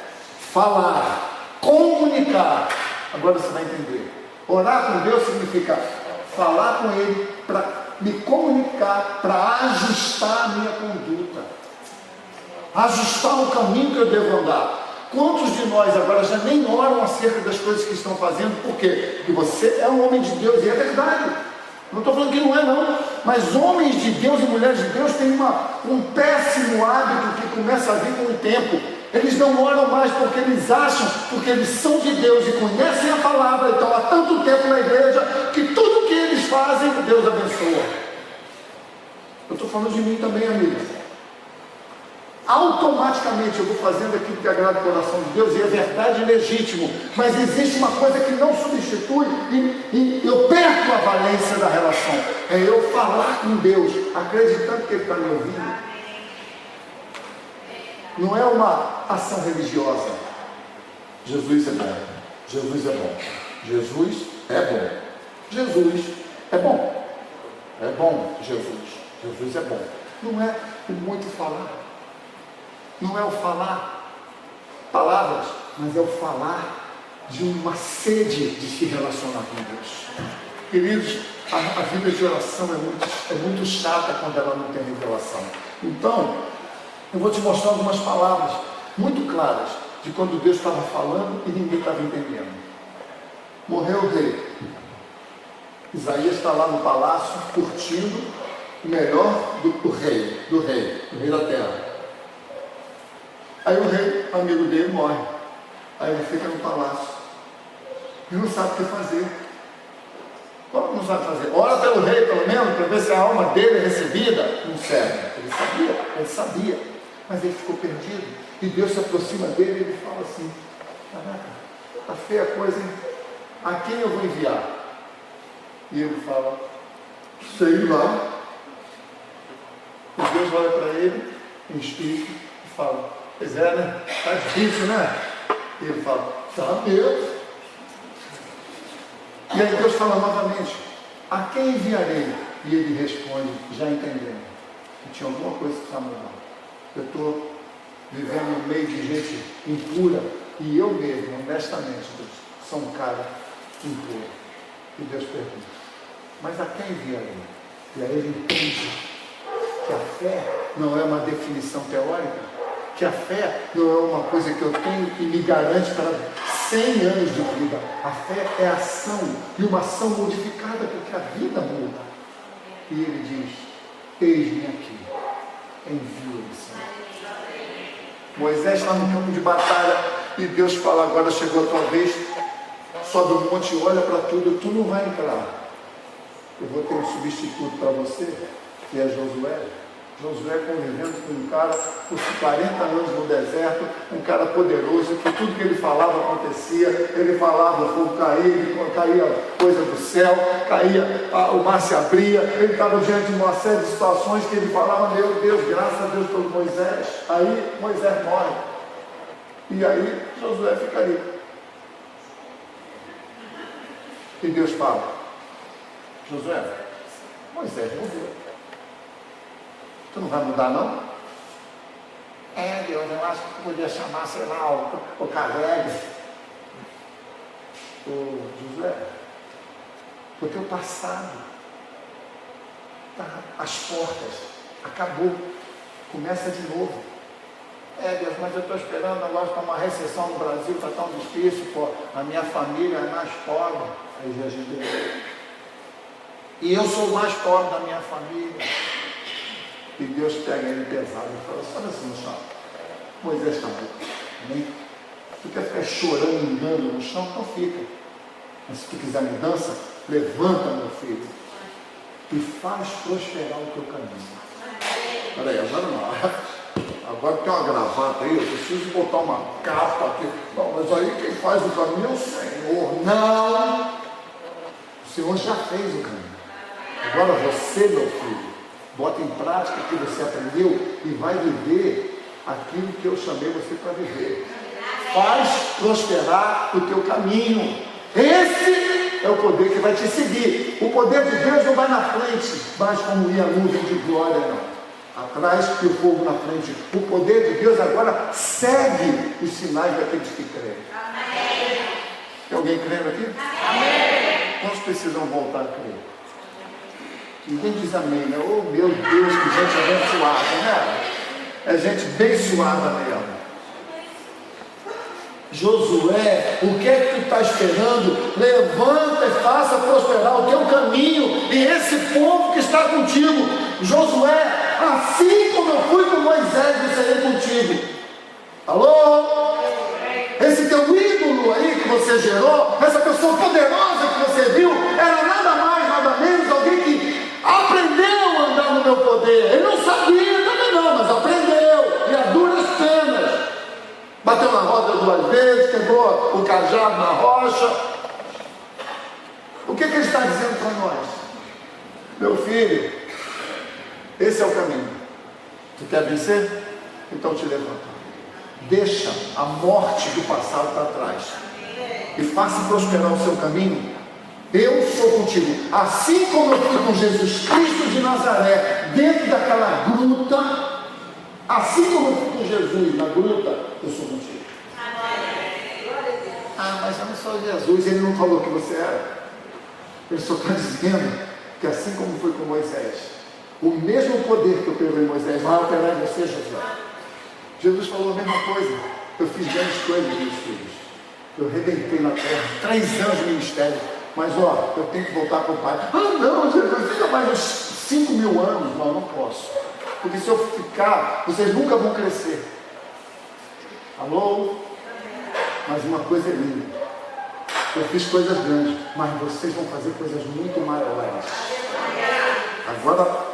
falar, comunicar. Agora você vai entender. Orar com Deus significa falar com Ele para me comunicar, para ajustar a minha conduta, ajustar o caminho que eu devo andar. Quantos de nós agora já nem oram acerca das coisas que estão fazendo? Por quê? Porque você é um homem de Deus, e é verdade. Não estou falando que não é, não. Mas homens de Deus e mulheres de Deus têm um péssimo hábito que começa a vir com o tempo. Eles não oram mais porque eles acham, porque eles são de Deus e conhecem a palavra, então há tanto tempo na igreja, que tudo que eles fazem, Deus abençoa. Eu estou falando de mim também, amigos. Automaticamente eu vou fazendo aquilo que agrada o coração de Deus, e é verdade e legítimo, mas existe uma coisa que não substitui, e eu perco a valência da relação. É eu falar com Deus, acreditando que Ele está me ouvindo. Não é uma ação religiosa. Jesus é bom, Jesus é bom, Jesus é bom, Jesus é bom, é bom Jesus é bom. Não é o muito falar. Não é o falar palavras, mas é o falar de uma sede de se relacionar com Deus. Queridos, a vida de oração é muito chata quando ela não tem revelação. Então, eu vou te mostrar algumas palavras muito claras de quando Deus estava falando e ninguém estava entendendo. Morreu o rei. Isaías está lá no palácio curtindo o melhor do rei da terra. Aí o rei, amigo dele, morre. Aí ele fica no palácio. E não sabe o que fazer. Como não sabe fazer? Ora pelo rei, pelo menos, para ver se a alma dele é recebida. Não serve. Ele sabia. Mas ele ficou perdido. E Deus se aproxima dele e ele fala assim: caraca, tá feia a coisa, hein? A quem eu vou enviar? E ele fala: sei lá. E Deus olha para ele, em espírito, e fala: pois é, né? Tá difícil, né? E ele fala: tá mesmo. E aí Deus fala novamente: a quem enviarei? E ele responde, já entendendo, que tinha alguma coisa que está mudando. Eu estou vivendo no meio de gente impura, e eu mesmo, honestamente, Deus, sou um cara impuro. E Deus pergunta: mas a quem enviarei? E aí ele entende que a fé não é uma definição teórica, que a fé não é uma coisa que eu tenho e me garante para 100 anos de vida. A fé é ação, e uma ação modificada, porque a vida muda. E ele diz: eis-me aqui, envia-me, Senhor. Moisés está no campo de batalha, e Deus fala: agora chegou a tua vez, sobe o monte e olha para tudo, tu não vai entrar. Eu vou ter um substituto para você, que é Josué. Josué convivendo com um cara por 40 anos no deserto, um cara poderoso, que tudo que ele falava acontecia, ele falava, o fogo caía coisa do céu, o mar se abria, ele estava diante de uma série de situações que ele falava, meu Deus, graças a Deus pelo Moisés. Aí Moisés morre. E aí Josué fica ali. E Deus fala, Josué, Moisés morreu. Tu não vai mudar, não? Deus, eu acho que tu podia chamar, sei lá, o Caleb. O Josué, o teu passado está às portas, acabou, começa de novo. Deus, mas eu estou esperando, agora está uma recessão no Brasil, está tão difícil, pô, a minha família é mais pobre. Aí Jesus deu. E eu sou o mais pobre da minha família. E Deus pega ele pesado e fala, olha assim no chão. Moisés está morto. Amém? Tu quer ficar chorando, engano no chão? Então fica. Mas se tu quiser mudança, levanta, meu filho, e faz prosperar o teu caminho. Olha aí, agora não. Agora tem uma gravata aí, eu preciso botar uma capa aqui. Não, mas aí quem faz o caminho é o Senhor. Não! O Senhor já fez o caminho. Agora você, meu filho, bota em prática o que você aprendeu e vai viver aquilo que eu chamei você para viver. Faz prosperar o teu caminho. Esse é o poder que vai te seguir. O poder de Deus não vai na frente, mas como ia a nuvem de glória, não. Atrás e o fogo na frente. O poder de Deus agora segue os sinais daqueles que creem. Amém. Tem alguém crendo aqui? Amém. Quantos precisam voltar a crer? Ninguém diz amém, né? Oh meu Deus, que gente abençoada, né? É gente abençoada mesmo. Josué, o que é que tu está esperando? Levanta e faça prosperar o teu caminho e esse povo que está contigo. Josué, assim como eu fui com Moisés, eu serei contigo. Alô? Esse teu ídolo aí que você gerou, essa pessoa poderosa que você viu, era nada mais, nada menos alguém que aprendeu a andar no meu poder. Ele não sabia também não, mas aprendeu, e a duras penas. Bateu na roda 2 vezes, quebrou o cajado na rocha. O que ele está dizendo para nós? Meu filho, esse é o caminho. Tu quer vencer? Então te levanta. Deixa a morte do passado para trás e faça prosperar o seu caminho. Eu sou contigo. Assim como eu fui com Jesus Cristo de Nazaré dentro daquela gruta, assim como eu fui com Jesus na gruta, eu sou contigo. Mas eu não sou Jesus. Ele não falou que você era. Ele só está dizendo que assim como foi com Moisés, o mesmo poder que operou em Moisés vai operar em você, Josué. Jesus falou a mesma coisa. Eu fiz grandes coisas, meus filhos. Eu rebentei na terra, 3 anos de ministério. Mas eu tenho que voltar para o Pai. Não, Jesus, fica mais uns 5.000 anos. Não posso. Porque se eu ficar, vocês nunca vão crescer. Alô? Mas uma coisa é linda. Eu fiz coisas grandes, mas vocês vão fazer coisas muito maiores. Agora,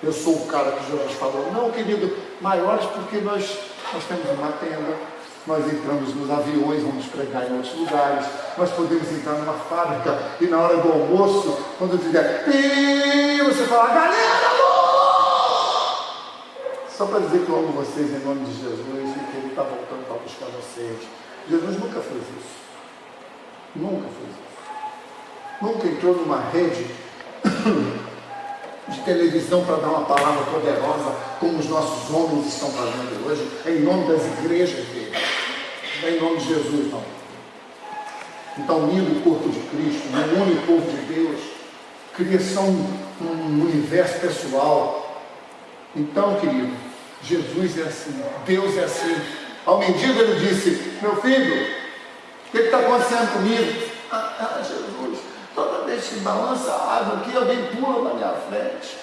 eu sou o cara que Jesus falou. Não, querido, maiores porque nós temos uma tenda, nós entramos nos aviões, vamos pregar em outros lugares, nós podemos entrar numa fábrica e na hora do almoço, quando eu dizer, você fala, galera, alô! Só para dizer que eu amo vocês em nome de Jesus e que Ele está voltando para buscar vocês. Jesus nunca fez isso. Nunca fez isso. Nunca entrou numa rede de televisão para dar uma palavra poderosa, como os nossos homens estão fazendo hoje, em nome das igrejas dele. Não é em nome de Jesus, não. Então, unindo o corpo de Cristo, une o povo de Deus, criação um universo pessoal. Então, querido, Jesus é assim, Deus é assim. Ao mendigo ele disse, meu filho, o que está acontecendo comigo? Jesus, toda vez que balança a água aqui, alguém pula na minha frente.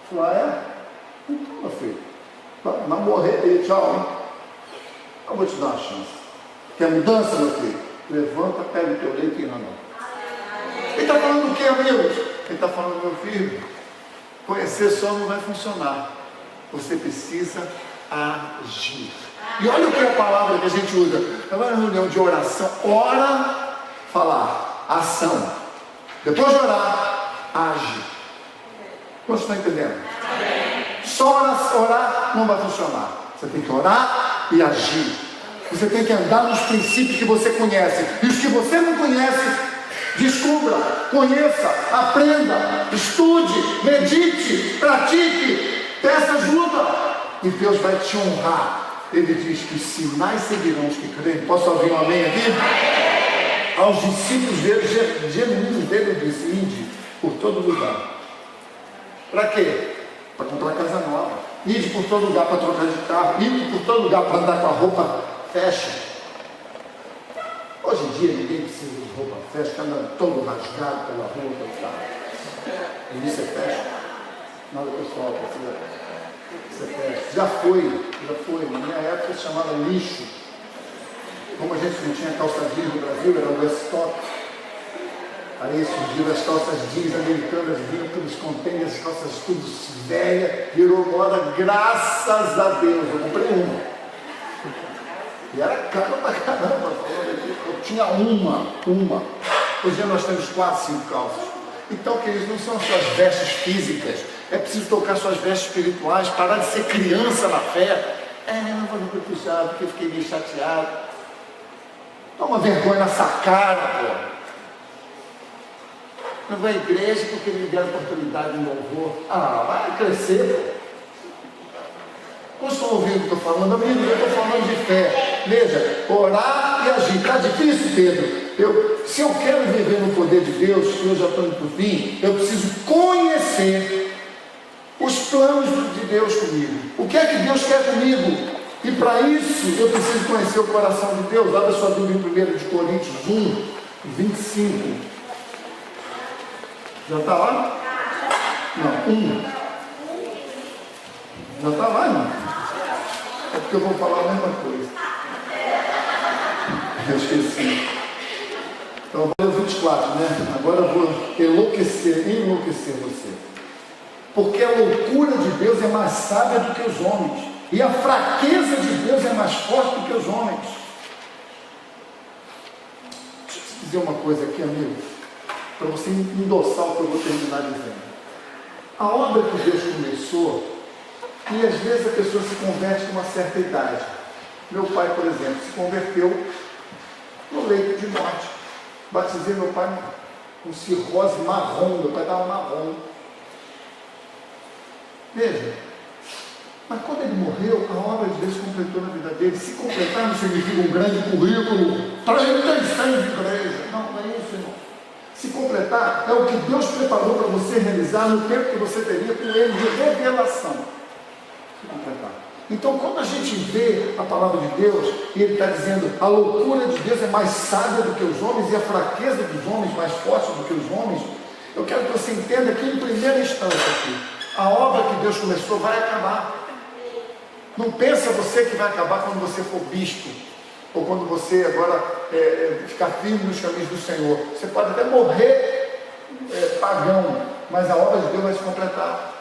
Falei, é? Então, meu filho, vai morrer aí, tchau, hein? Eu vou te dar uma chance. Quer mudança, meu filho? Levanta, pega o teu leito e anda. Ele está falando do que, amigos? Ele está falando, meu filho, Conhecer só não vai funcionar. Você precisa agir. E olha o que é a palavra que a gente usa. Agora na reunião de oração, ora, falar, ação. Depois de orar, age. Você está entendendo? Só orar não vai funcionar. Você tem que orar e agir. Você tem que andar nos princípios que você conhece. E os que você não conhece, descubra, conheça, aprenda, estude, medite, pratique, peça ajuda. E Deus vai te honrar. Ele diz que os sinais seguirão os que creem. Posso ouvir um amém aqui? Amém. Aos discípulos dele, genuínos dele, ele disse: ide por todo lugar. Para quê? Para comprar casa nova. Ide por todo lugar para trocar de carro. Ide por todo lugar para andar com a roupa fashion. Hoje em dia ninguém precisa de roupa fashion, anda todo rasgado pela rua, pelo carro. E isso é fashion. Nada pessoal, precisa. Já foi. Na minha época se chamava lixo. Como a gente não tinha calça jeans no Brasil, era o Westop. Aí surgiram as calças jeans americanas, viram pelos containers, as calças tudo velha, virou moda, graças a Deus. Eu comprei uma. E era caro pra caramba. Eu tinha uma. Hoje em dia nós temos 4, 5 calças. Então, queridos, não são suas vestes físicas. É preciso tocar suas vestes espirituais, parar de ser criança na fé. Não vou me puxar porque eu fiquei meio chateado. Toma vergonha nessa cara, pô. Não vou à igreja porque me deram oportunidade de louvor. Vai crescer, pô. Vocês estão ouvindo o que eu estou falando? Amigo, eu estou falando de fé. Veja, orar e agir. Está difícil, Pedro? Se eu quero viver no poder de Deus, eu já estou indo para o fim, eu preciso conhecer os planos de Deus comigo. O que é que Deus quer comigo? E para isso eu preciso conhecer o coração de Deus. Abra sua Bíblia em 1 de Coríntios 1, 25. Já está lá? Não, 1. Já está lá, não? É porque eu vou falar a mesma coisa. Eu esqueci. Então, eu vou 24, né? Agora eu vou enlouquecer você. Porque a loucura de Deus é mais sábia do que os homens. E a fraqueza de Deus é mais forte do que os homens. Deixa eu te dizer uma coisa aqui, amigo, para você endossar o que eu vou terminar dizendo. A obra que Deus começou, e às vezes a pessoa se converte com uma certa idade. Meu pai, por exemplo, se converteu no leito de morte. Batizei meu pai com cirrose marrom, meu pai estava marrom. Veja, mas quando ele morreu, a obra de Deus completou na vida dele. Se completar não significa um grande currículo, 36 igrejas. Não é isso, irmão. Se completar é o que Deus preparou para você realizar no tempo que você teria com ele de revelação. Se completar. Então, quando a gente vê a palavra de Deus, e ele está dizendo, a loucura de Deus é mais sábia do que os homens, e a fraqueza dos homens mais forte do que os homens, eu quero que você entenda que, em primeira instância aqui, a obra que Deus começou vai acabar. Não pensa você que vai acabar quando você for bispo, ou quando você agora ficar firme nos caminhos do Senhor. Você pode até morrer pagão, mas a obra de Deus vai se completar.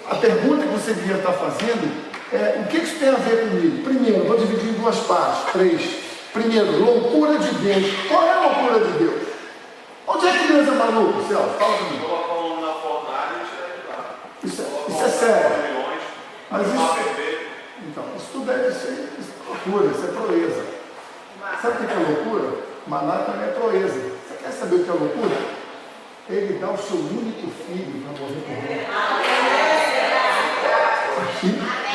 A pergunta que você devia estar fazendo é: o que isso tem a ver comigo? Primeiro, vou dividir em 2 partes, 3. Primeiro, loucura de Deus. Qual é a loucura de Deus? Onde é que Deus é maluco, Celso? Fala comigo. Isso é sério. Mas isso tudo deve ser loucura, isso é proeza. Sabe o que é loucura? Maná também é proeza. Você quer saber o que é loucura? Ele dá o seu único filho para morrer por nós.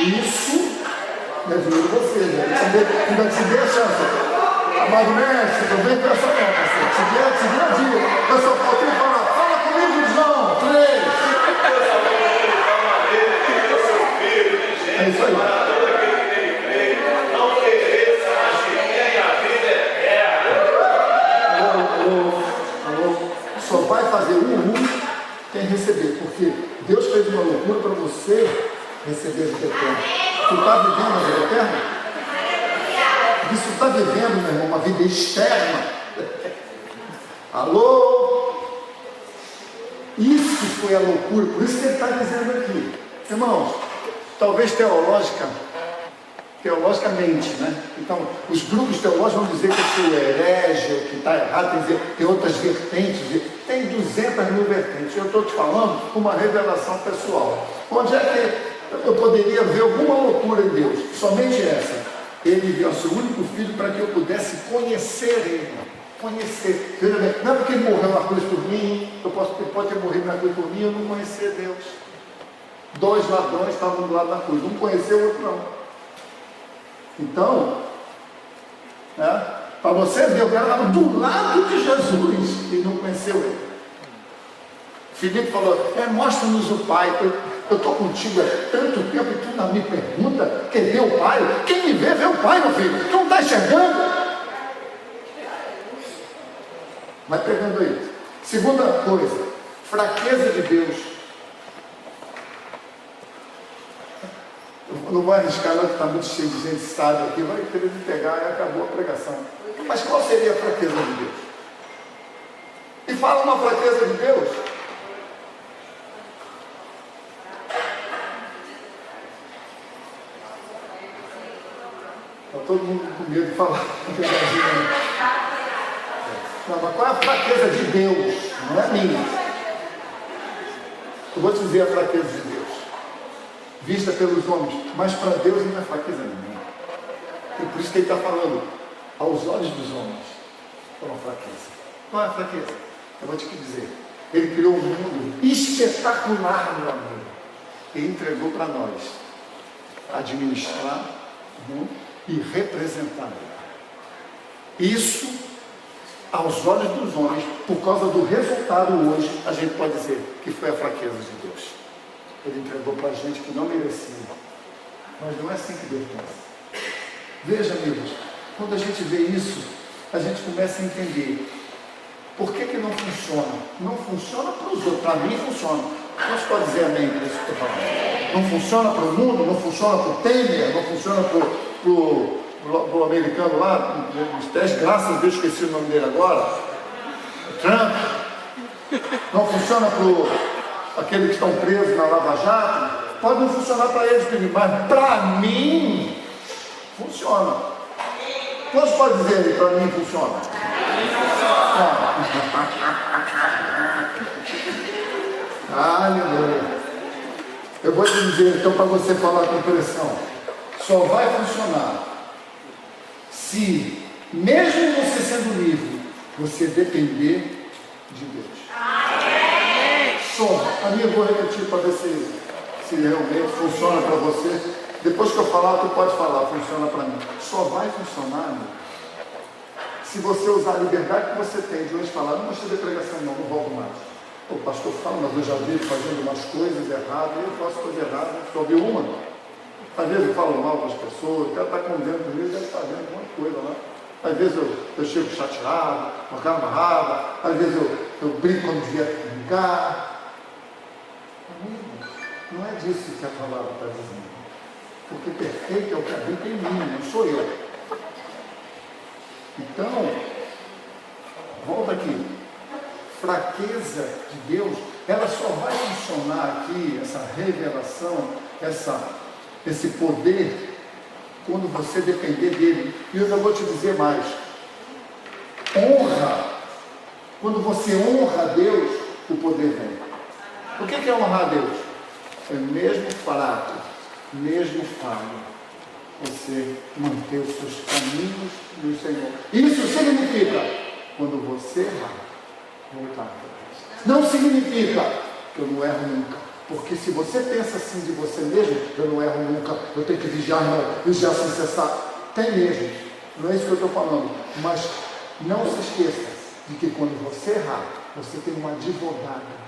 Isso é dinheiro de você, né? Ainda te dê a chance. Amado mestre, eu venho com essa conta. Te dê a dia. Eu só faltei falar. Fala comigo, João. 3. É isso aí. Só vai fazer quem receber, porque Deus fez uma loucura para você receber a vida eterna. Tu está vivendo a vida eterna? Isso está vivendo, meu irmão, uma vida externa. Alô? Isso Isso foi a loucura, por isso que ele está dizendo aqui. Irmãos, talvez teologicamente, né? Então, os grupos teológicos vão dizer que eu sou herege, que está errado, tem outras vertentes, tem 200 mil vertentes. Eu estou te falando uma revelação pessoal. Onde é que eu poderia ver alguma loucura em Deus? Somente essa. Ele deu o seu único filho para que eu pudesse conhecer Ele. Conhecer. Veja bem, não é porque Ele morreu na cruz por mim, ele pode ter morrido na cruz por mim, eu não conhecer Deus. 2 ladrões estavam do lado da cruz, um conheceu o outro não. Então, né, para você ver, o cara estava do lado de Jesus e não conheceu Ele. Filipe falou, mostra-nos o Pai. Eu estou contigo há tanto tempo e tu não me pergunta quem vê o Pai. Quem me vê, vê o Pai, meu filho. Tu não está enxergando? Vai pegando aí. Segunda coisa, fraqueza de Deus. Eu não vou arriscar, não, que está muito cheio de gente sábia aqui, vai querer me pegar e acabou a pregação. Mas qual seria a fraqueza de Deus? E fala uma fraqueza de Deus. Está todo mundo com medo de falar. Não, mas qual é a fraqueza de Deus? Não é minha. Eu vou te dizer a fraqueza de Deus. Vista pelos homens, mas para Deus não é fraqueza nenhuma. E por isso que ele está falando, aos olhos dos homens, é uma fraqueza. Qual é a fraqueza? Eu vou te dizer. Ele criou um mundo espetacular, meu amigo, e entregou para nós administrar o mundo e representar ele. Isso, aos olhos dos homens, por causa do resultado hoje, a gente pode dizer que foi a fraqueza de Deus. Ele entregou para a gente que não merecia. Mas não é assim que Deus pensa. Veja, amigos, quando a gente vê isso, a gente começa a entender por que não funciona. Não funciona para os outros, para mim funciona. Você pode dizer amém para isso que eu estou falando? Não funciona para o mundo, não funciona para o Temer, não funciona para o americano lá, os 10 graças a Deus, esqueci o nome dele agora, Trump. Não funciona para aqueles que estão presos na Lava Jato. Pode não funcionar para eles, mas para mim funciona. Quantos podem dizer aí, para mim funciona? Aleluia. Eu vou te dizer, então, para você falar com pressão, só vai funcionar se, mesmo você sendo livre, você depender de Deus. Só, amigo, vou repetir para ver se realmente funciona para você. Depois que eu falar, tu pode falar, funciona para mim. Só vai funcionar, amigo, se você usar a liberdade que você tem de hoje falar, não gostei da pregação não volto mais. O pastor fala, mas eu já vi fazendo umas coisas erradas, eu faço coisa errada, só vi uma. Às vezes eu falo mal para as pessoas, o cara está convivendo comigo, deve estar vendo alguma coisa lá. Às vezes eu chego chateado, com a cara amarrada, às vezes eu brinco quando devia brincar. Amigo, não é disso que a palavra está dizendo. Porque perfeito é o que habita em mim, não sou eu. Então, volta aqui. Fraqueza de Deus, ela só vai funcionar aqui, essa revelação, esse poder, quando você depender dele. E eu já vou te dizer mais. Honra. Quando você honra a Deus, o poder vem. O que é honrar a Deus? É mesmo fraco, mesmo falho, você manter os seus caminhos no Senhor. Isso significa, quando você errar, voltar atrás. Não significa que eu não erro nunca. Porque se você pensa assim de você mesmo, eu não erro nunca, eu tenho que vigiar, não, vigiar sem cessar. Tem mesmo, não é isso que eu estou falando. Mas não se esqueça de que quando você errar, você tem um advogado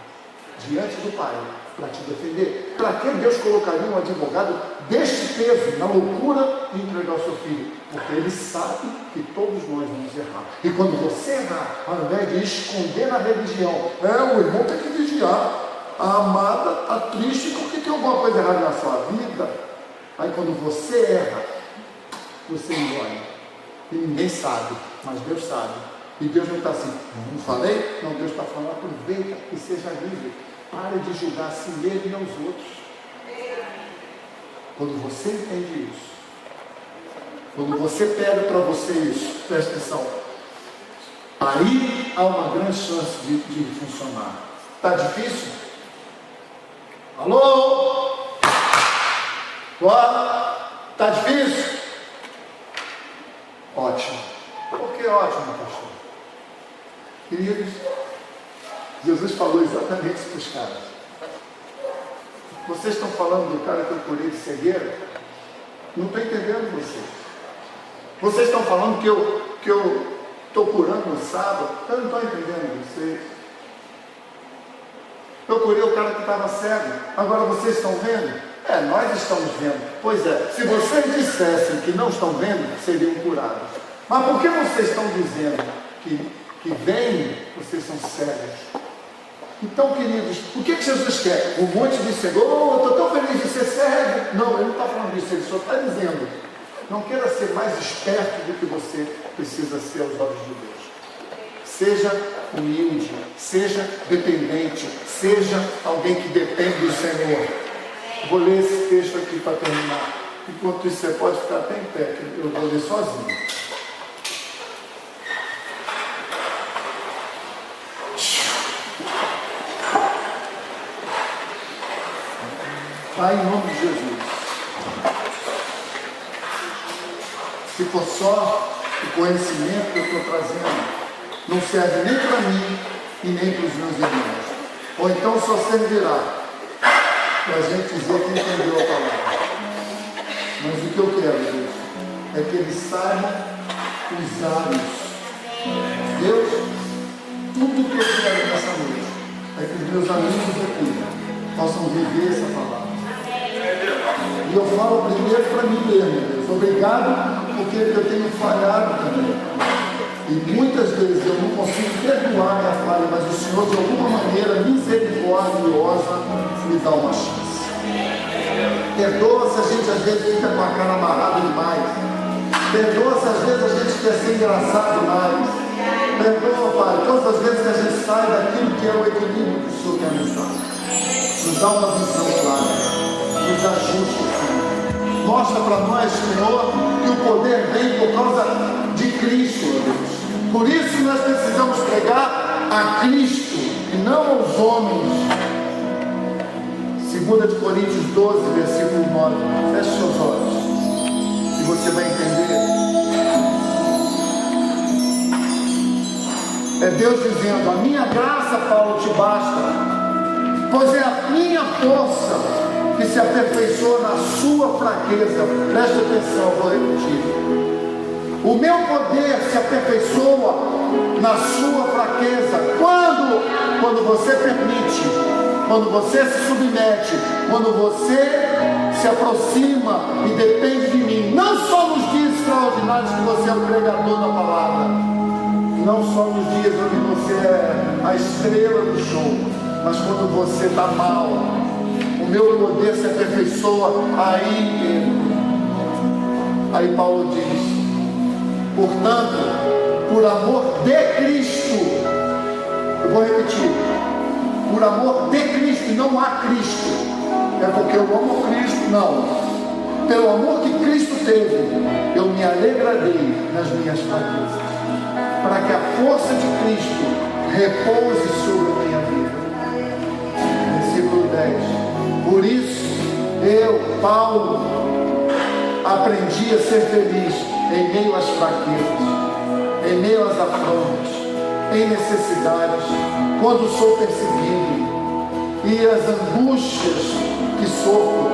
diante do Pai para te defender. Para que Deus colocaria um advogado deste peso, na loucura de entregar o seu filho? Porque Ele sabe que todos nós vamos errar. E quando você errar, ao invés de esconder na religião, o irmão tem que vigiar. A amada está triste porque tem alguma coisa errada na sua vida. Aí quando você erra, você engole. E ninguém sabe, mas Deus sabe. E Deus não está assim, não falei? Não, Deus está falando, aproveita e seja livre. Pare de julgar a si mesmo e aos outros. Quando você entende isso, quando você pega para você isso, presta atenção, aí há uma grande chance de funcionar. Está difícil? Alô? Está difícil? Ótimo. Por que ótimo, pastor? Queridos, Jesus falou exatamente isso para os caras. Vocês estão falando do cara que eu curei de cegueira? Não estou entendendo vocês. Vocês estão falando que eu estou curando no sábado? Eu não estou entendendo vocês. Eu curei o cara que estava cego. Agora vocês estão vendo? Nós estamos vendo. Pois é, se vocês dissessem que não estão vendo, seriam curados. Mas por que vocês estão dizendo que veem, vocês são cegos? Então, queridos, o que Jesus quer? Um monte de cego. Eu estou tão feliz de ser cego. Não, ele não está falando disso, ele só está dizendo: não queira ser mais esperto do que você precisa ser aos olhos de Deus. Seja humilde, seja dependente, seja alguém que depende do Senhor. Vou ler esse texto aqui para terminar. Enquanto isso, você pode ficar até em pé, que eu vou ler sozinho. Pai, em nome de Jesus, se for só o conhecimento que eu estou trazendo, não serve nem para mim e nem para os meus irmãos. Ou então só servirá para a gente dizer que entendeu a palavra. Mas o que eu quero, Deus, é que eles saibam usar isso. Deus, tudo que eu quero nessa noite é que os meus amigos aqui possam viver essa palavra. E eu falo primeiro para mim mesmo, Deus. Obrigado, porque eu tenho falhado também. E muitas vezes eu não consigo perdoar minha falha, mas o Senhor, de alguma maneira misericordiosa, me dá uma chance. Perdoa se a gente às vezes fica com a cara amarrada demais. Perdoa se às vezes a gente quer ser engraçado demais. Perdoa, Pai, todas as vezes que a gente sai daquilo que é o equilíbrio que o Senhor quer nos dar. Nos dá uma visão clara. Nos ajuste, Senhor. Mostra para nós, Senhor, que o poder vem por causa de Cristo, Deus. Por isso nós precisamos pregar a Cristo e não aos homens. 2 Coríntios 12, versículo 9. Feche seus olhos e você vai entender. É Deus dizendo: a minha graça, Paulo, te basta, pois é a minha força que se aperfeiçoa na sua fraqueza. Preste atenção, vou repetir. O meu poder se aperfeiçoa na sua fraqueza. Quando você permite, quando você se submete, quando você se aproxima e depende de mim. Não só nos dias extraordinários que você é o pregador da palavra, não só nos dias onde você é a estrela do show, mas quando você está mal, o meu poder se aperfeiçoa aí. Aí Paulo diz: portanto, por amor de Cristo, eu vou repetir, por amor de Cristo, e não há Cristo, é porque eu amo Cristo, não, pelo amor que Cristo teve, eu me alegrarei nas minhas fraquezas, para que a força de Cristo repouse sobre a minha vida. Versículo 10. Por isso, eu, Paulo, aprendi a ser feliz em meio às fraquezas, em meio às afrontas, em necessidades, quando sou perseguido, e as angústias que sofro.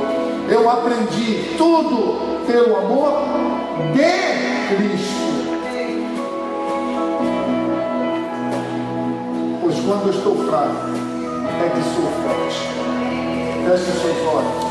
Eu aprendi tudo pelo amor de Cristo. Pois quando eu estou fraco, é que sou forte. Feche seus olhos.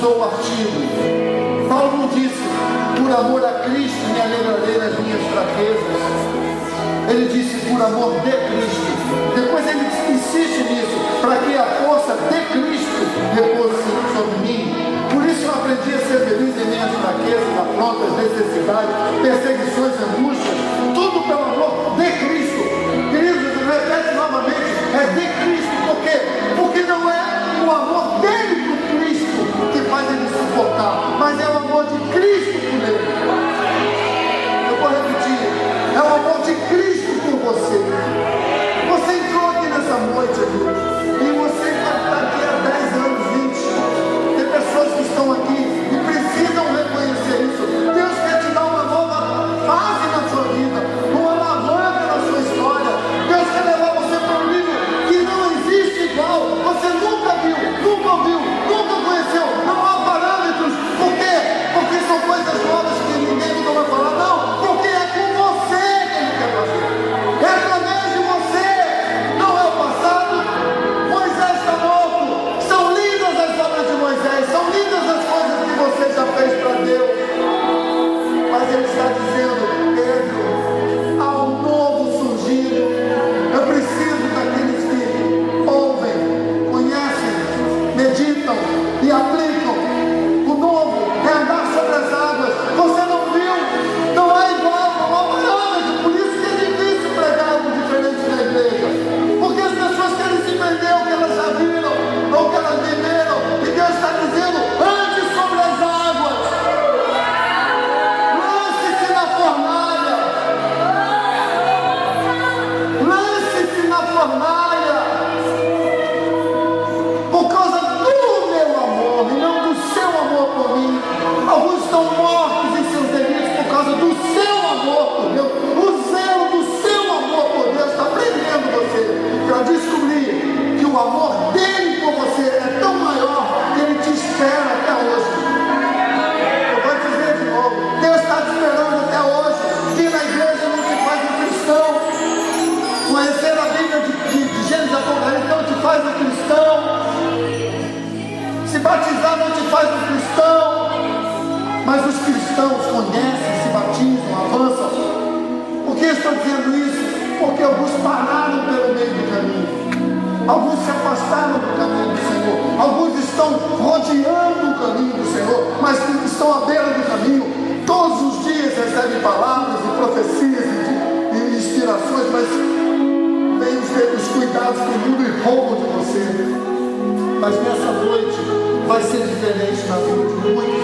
usou o artigo. Paulo não disse, por amor a Cristo me alegrarei nas minhas fraquezas. Ele disse, por amor de Cristo. Depois ele insiste nisso, para que a força de Cristo repouse sobre mim. Por isso eu aprendi a ser feliz em minhas fraquezas, afrontas, necessidades, perseguições, angústias, tudo pelo amor de Cristo. Queridos, repete novamente, é de Cristo. Por quê? Porque não é o amor dele por Cristo que faz ele suportar, mas é o amor de Cristo por ele. Eu vou repetir, é o amor de Cristo por você. Você entrou aqui nessa noite, e você vai estar aqui há 10 anos, 20. Tem pessoas que estão aqui e precisam reconhecer isso. Deus quer te dar uma nova fase na sua vida, uma alavanca na sua história. Deus quer levar você para um nível que não existe igual. Você nunca viu, nunca ouviu, nunca conheceu. Não há parâmetros. Por quê? Porque são coisas novas que ninguém nunca vai falar. Não, porque é com você que Ele quer fazer. É através de você. Não é o passado. Moisés está morto. São lindas as obras de Moisés. São lindas as coisas que você já fez para Deus. Mas Ele está dizendo, Pedro, há um novo surgindo. Eu preciso daqueles que ouvem, conhecem, meditam e aplicam. O novo é andar sobre as águas. Você não viu? Não é igual, não há parâmetro. Por isso que é difícil pregar algo diferente na igreja. Porque as pessoas querem se prender ao que elas já viram, ao que elas viveram. E Deus está dizendo, ande sobre as águas. Lance-se na fornalha. Lance-se na fornalha. Por causa do meu amor e não do seu amor por mim. Alguns estão mortos em seus delitos por causa do seu amor por Deus. O zelo do seu amor por Deus está prendendo você para descobrir que o amor dele por você é tão maior que ele te espera até hoje. Eu vou dizer de novo, Deus está te esperando até hoje. Que na igreja não te faz um cristão. Conhecer a Bíblia de Gênesis Apocalipse não te faz um cristão. Se batizar não te faz um cristão. Mas os cristãos conhecem, se batizam, avançam. Por que estou dizendo isso? Porque alguns pararam pelo meio do caminho. Alguns se afastaram do caminho do Senhor. Alguns estão rodeando o caminho do Senhor, mas estão à beira do caminho. Todos os dias recebem palavras e profecias e inspirações, mas vem os cuidados do mundo e roubam de você. Mas nessa noite vai ser diferente na vida de muitos.